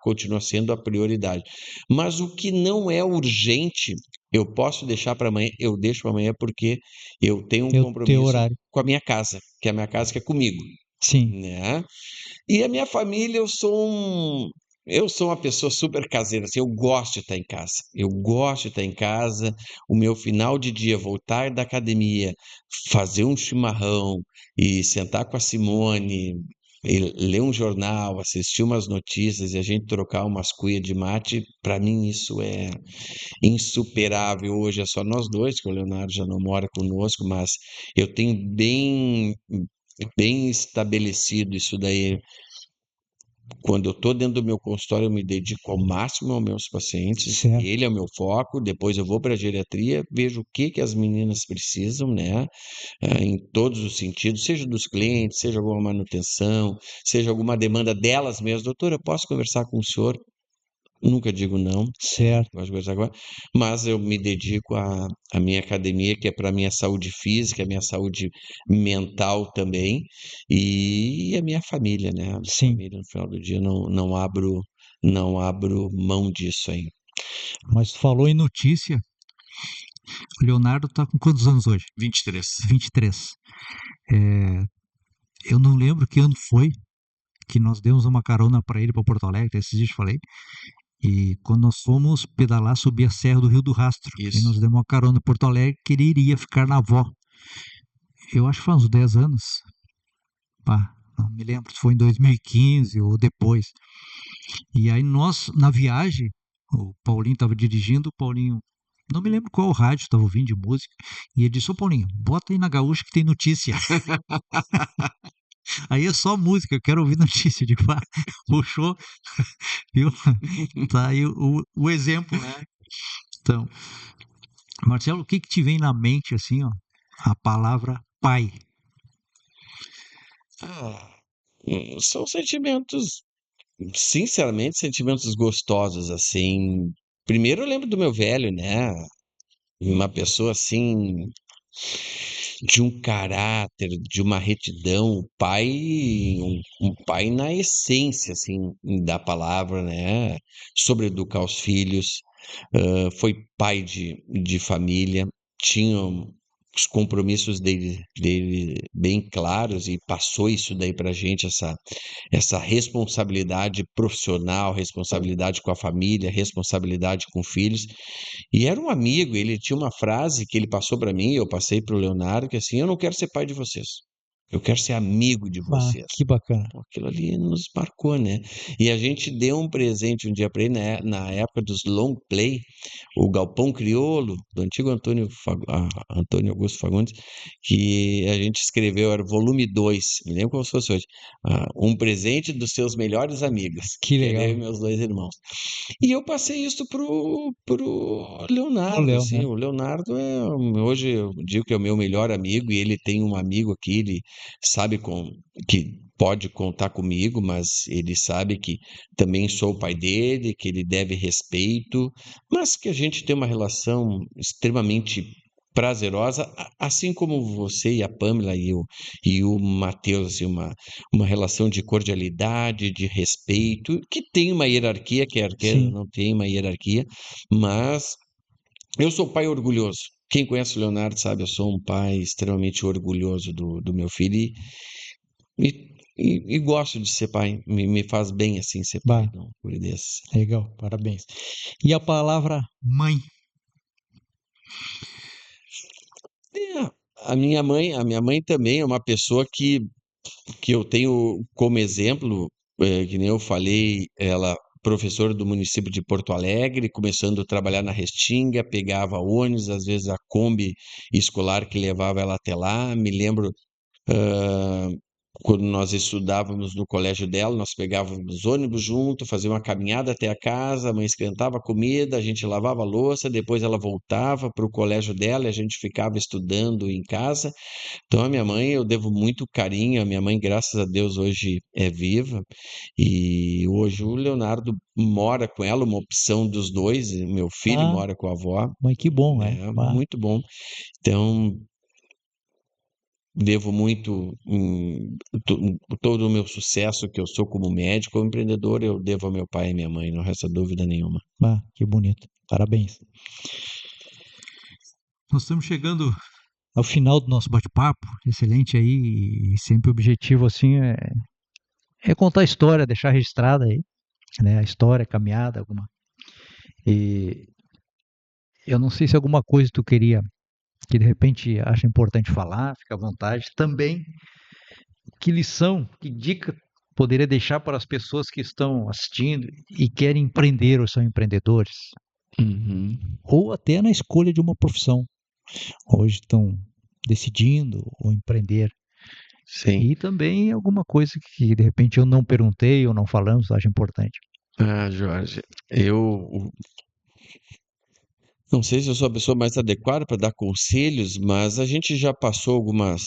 continua sendo a prioridade. Mas o que não é urgente, eu posso deixar para amanhã, eu deixo para amanhã porque eu tenho um É o teu compromisso horário. com a minha casa, que é a minha casa que é comigo, Sim, né? E a minha família, eu sou uma pessoa super caseira, assim, eu gosto de estar em casa. Eu gosto de estar em casa, o meu final de dia, voltar da academia, fazer um chimarrão e sentar com a Simone, e ler um jornal, assistir umas notícias e a gente trocar umas cuias de mate, para mim isso é insuperável. Hoje é só nós dois, que o Leonardo já não mora conosco, mas eu tenho bem estabelecido isso daí. Quando eu estou dentro do meu consultório, eu me dedico ao máximo aos meus pacientes, certo. ele é o meu foco, depois eu vou para a geriatria, vejo o que que as meninas precisam, né, em todos os sentidos, seja dos clientes, seja alguma manutenção, seja alguma demanda delas mesmas. Doutora, eu posso conversar com o senhor? Nunca digo não, né? Certo. Gosto de conversar agora, mas eu me dedico à minha academia, que é para a minha saúde física, a minha saúde mental também, e a minha família, né? A minha Sim. família, no final do dia, não abro mão disso aí. Mas tu falou em notícia. O Leonardo tá com quantos anos hoje? 23. 23. É, eu não lembro que ano foi que nós demos uma carona para ele para Porto Alegre, esses dias eu falei. E quando nós fomos pedalar, subir a Serra do Rio do Rastro, e Isso. nós demos uma carona em Porto Alegre, que ele iria ficar na avó. Eu acho que faz uns 10 anos. Pá, não me lembro se foi em 2015 ou depois. E aí nós, na viagem, o Paulinho estava dirigindo, o Paulinho, não me lembro qual rádio estava ouvindo de música, e ele disse, ô Paulinho, bota aí na gaúcha que tem notícia. Aí é só música, eu quero ouvir notícia. De pá, puxou, viu? Tá aí o exemplo, né? Então, Marcelo, o que que te vem na mente, assim, ó, a palavra pai? Ah, são sentimentos, sinceramente, sentimentos gostosos, assim. Primeiro eu lembro do meu velho, né? Uma pessoa assim de um caráter, de uma retidão, um pai na essência, assim, da palavra, né? Sobre educar os filhos, foi pai de família, tinha os compromissos dele bem claros e passou isso daí para gente, essa responsabilidade profissional, responsabilidade com a família, responsabilidade com filhos. E era um amigo, ele tinha uma frase que ele passou para mim, eu passei para o Leonardo, que assim, eu não quero ser pai de vocês. Eu quero ser amigo de Ah, vocês. que bacana. Pô, aquilo ali nos marcou, né? E a gente deu um presente um dia para ele, né? Na época dos long play, o Galpão Crioulo, do antigo Antônio Augusto Fagundes, que a gente escreveu, era o volume 2, me lembro como se fosse hoje, um presente dos seus melhores amigos, Que que era eu e legal. meus dois irmãos. E eu passei isso pro O Leonardo, Léo, assim, né? o Leonardo hoje eu digo que é o meu melhor amigo e ele tem um amigo aqui, ele sabe que pode contar comigo, mas ele sabe que também sou o pai dele, que ele deve respeito, mas que a gente tem uma relação extremamente prazerosa, assim como você e a Pamela e o Matheus, assim, uma relação de cordialidade, de respeito, que tem uma hierarquia, que a arqueira Sim. não tem uma hierarquia, mas Eu sou pai orgulhoso. Quem conhece o Leonardo sabe, eu sou um pai extremamente orgulhoso do meu filho e gosto de ser pai. Me faz bem assim ser pai, Bah, não, por desse. legal, parabéns. E a palavra mãe? É, a minha mãe também é uma pessoa que eu tenho como exemplo, que nem eu falei, ela professora do município de Porto Alegre, começando a trabalhar na Restinga, pegava ônibus, às vezes a Kombi escolar que levava ela até lá. Me lembro, ah, quando nós estudávamos no colégio dela, nós pegávamos ônibus junto, fazíamos uma caminhada até a casa, a mãe esquentava a comida, a gente lavava a louça, depois ela voltava para o colégio dela e a gente ficava estudando em casa. Então, a minha mãe, eu devo muito carinho. A minha mãe, graças a Deus, hoje é viva. E hoje o Leonardo mora com ela, uma opção dos dois. Meu filho Ah, mora com a avó. mãe, que bom, é. É Bah, muito bom. Então, devo muito todo o meu sucesso que eu sou como médico ou empreendedor, eu devo ao meu pai e minha mãe, não resta dúvida nenhuma. bah, que bonito. Parabéns. Nós estamos chegando ao final do nosso bate-papo. Excelente aí. E sempre o objetivo assim é contar a história, deixar registrada aí, né? A história, a caminhada, alguma. E eu não sei se alguma coisa tu queria que de repente acha importante falar, fica à vontade. Também, que lição, que dica poderia deixar para as pessoas que estão assistindo e querem empreender ou são empreendedores? Uhum. Ou até na escolha de uma profissão. Hoje estão decidindo ou empreender. Sim. E também alguma coisa que de repente eu não perguntei ou não falamos, acho importante. Ah, Jorge, eu não sei se eu sou a pessoa mais adequada para dar conselhos, mas a gente já passou algumas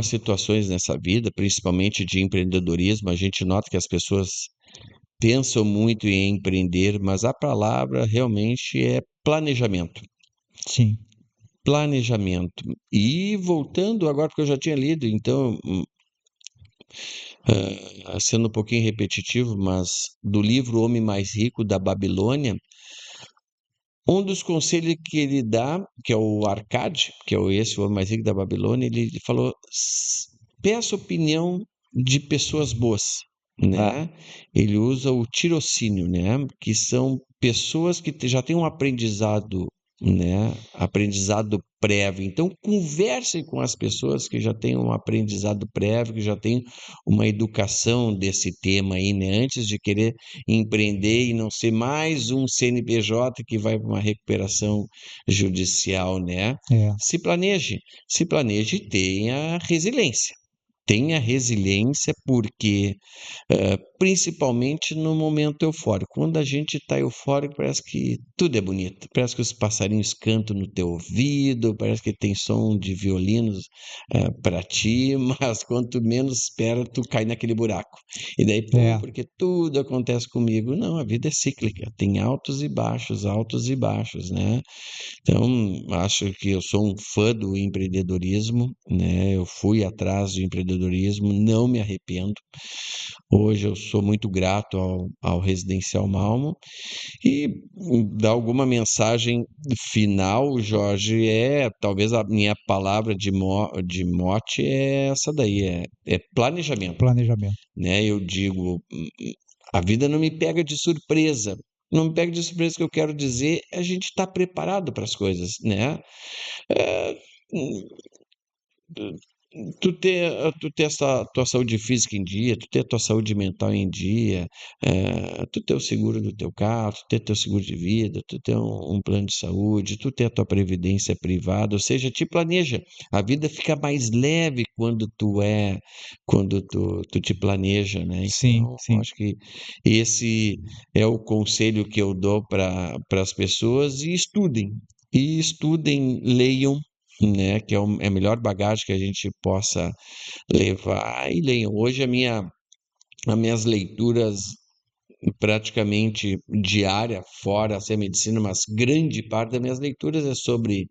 situações nessa vida, principalmente de empreendedorismo. A gente nota que as pessoas pensam muito em empreender, mas a palavra realmente é planejamento. Sim, Planejamento. E voltando agora, porque eu já tinha lido, então, sendo um pouquinho repetitivo, mas do livro O Homem Mais Rico da Babilônia. Um dos conselhos que ele dá, que é o Arcade, que é esse, o homem mais rico da Babilônia, ele falou: peça opinião de pessoas boas, né? Ele usa o tirocínio, né? Que são pessoas que já têm um aprendizado, né? Aprendizado prévio. Então, converse com as pessoas que já têm um aprendizado prévio, que já têm uma educação desse tema aí, né? Antes de querer empreender e não ser mais um CNPJ que vai para uma recuperação judicial, né? é, Se planeje e tenha resiliência. Tenha resiliência porque principalmente no momento eufórico. Quando a gente está eufórico, parece que tudo é bonito. Parece que os passarinhos cantam no teu ouvido, parece que tem som de violinos para ti, mas quanto menos espera, tu cai naquele buraco. E daí, pô, é, porque tudo acontece comigo. Não, a vida é cíclica, tem altos e baixos, né? Então, acho que eu sou um fã do empreendedorismo, né? Eu fui atrás do empreendedorismo, não me arrependo. Hoje eu sou muito grato ao Residencial Malmo e dar alguma mensagem final, Jorge, talvez a minha palavra de mote é essa daí, é planejamento, planejamento. né? Eu digo, a vida não me pega de surpresa. Não me pega de surpresa, que eu quero dizer, a gente está preparado para as coisas, né? É, tu ter essa tua saúde física em dia, tu ter a tua saúde mental em dia, tu ter o seguro do teu carro, tu ter teu seguro de vida, tu ter um plano de saúde, tu ter a tua previdência privada, ou seja, te planeja. A vida fica mais leve quando tu te planeja, né? Sim, Então, eu sim. acho que esse é o conselho que eu dou para as pessoas e estudem, leiam, né, que é a melhor bagagem que a gente possa levar e leiam. Hoje as minhas leituras praticamente diária, fora a medicina, mas grande parte das minhas leituras é sobre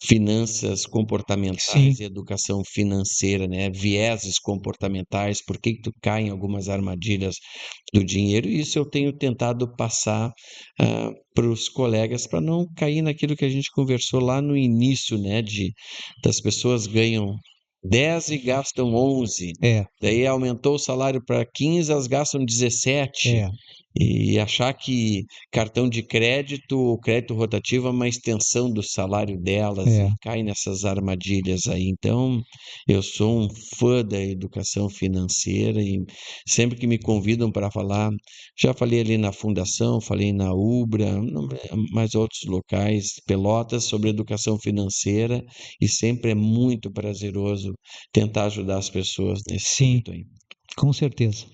finanças comportamentais Sim, e educação financeira, né? Vieses comportamentais, por que que tu cai em algumas armadilhas do dinheiro? E isso eu tenho tentado passar para os colegas para não cair naquilo que a gente conversou lá no início, né? Das pessoas ganham 10 e gastam 11. é, Daí aumentou o salário para 15, elas gastam 17. é, E achar que cartão de crédito ou crédito rotativo é uma extensão do salário delas e é. cai nessas armadilhas aí. Então, eu sou um fã da educação financeira e sempre que me convidam para falar, já falei ali na Fundação, falei na Ubra, mais outros locais, Pelotas, sobre educação financeira e sempre é muito prazeroso tentar ajudar as pessoas nesse Sim, âmbito aí. com certeza.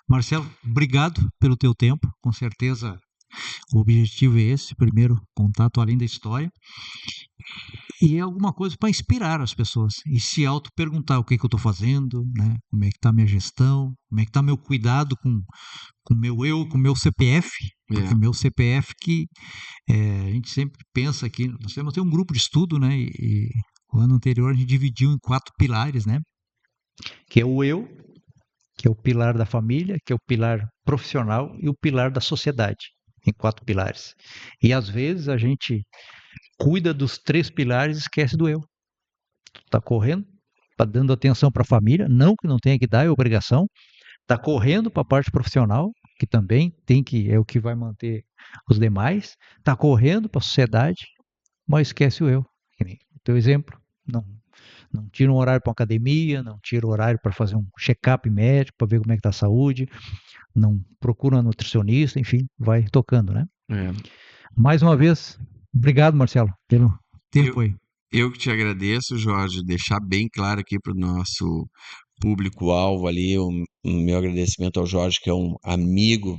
Marcelo, obrigado pelo teu tempo. Com certeza o objetivo é esse, primeiro contato além da história. E é alguma coisa para inspirar as pessoas e se auto-perguntar o que, que eu estou fazendo, né? Como é que está a minha gestão, como é que está meu cuidado com o meu eu, com o meu CPF, porque É. meu CPF que a gente sempre pensa aqui, nós temos um grupo de estudo, né? E o ano anterior a gente dividiu em 4 pilares, né? Que é o eu, que é o pilar da família, que é o pilar profissional e o pilar da sociedade, em 4 pilares. E às vezes a gente cuida dos 3 pilares e esquece do eu. Tá correndo, tá dando atenção para a família, não que não tenha que dar, é obrigação, tá correndo para a parte profissional, que também tem que é o que vai manter os demais, tá correndo para a sociedade, mas esquece o eu. Teu exemplo, não tira um horário para academia, não tira o horário para fazer um check-up médico, para ver como é que tá a saúde, não procura um nutricionista, enfim, vai tocando, né? É. Mais uma vez, obrigado, Marcelo, pelo Eu, tempo aí. eu que te agradeço, Jorge, deixar bem claro aqui para o nosso público-alvo ali, o meu agradecimento ao Jorge, que é um amigo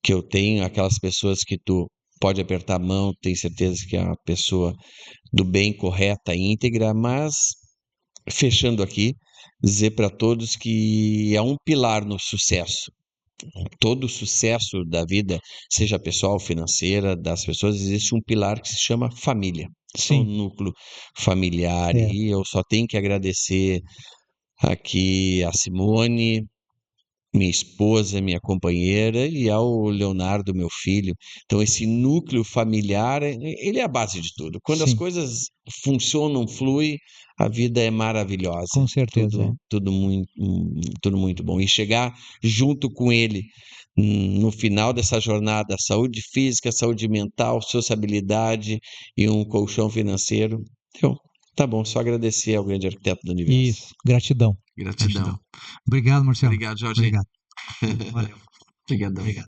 que eu tenho, aquelas pessoas que tu pode apertar a mão, tem certeza que é uma pessoa do bem, correta, íntegra, mas fechando aqui, dizer para todos que é um pilar no sucesso. Todo o sucesso da vida, seja pessoal, financeira, das pessoas, existe um pilar que se chama família. É um Sim, núcleo familiar é, e eu só tenho que agradecer aqui a Simone, minha esposa, minha companheira e ao Leonardo, meu filho. Então esse núcleo familiar, ele é a base de tudo. Quando as sim, coisas funcionam, flui, a vida é maravilhosa. com certeza, é. Tudo muito bom. E chegar junto com ele no final dessa jornada, saúde física, saúde mental, sociabilidade e um colchão financeiro. Então, tá bom, só agradecer ao grande arquiteto do universo. Isso, gratidão. Gratidão. Gratidão. Obrigado, Marcelo. Obrigado, Jorge. Obrigado. Valeu. Obrigadão. Obrigado.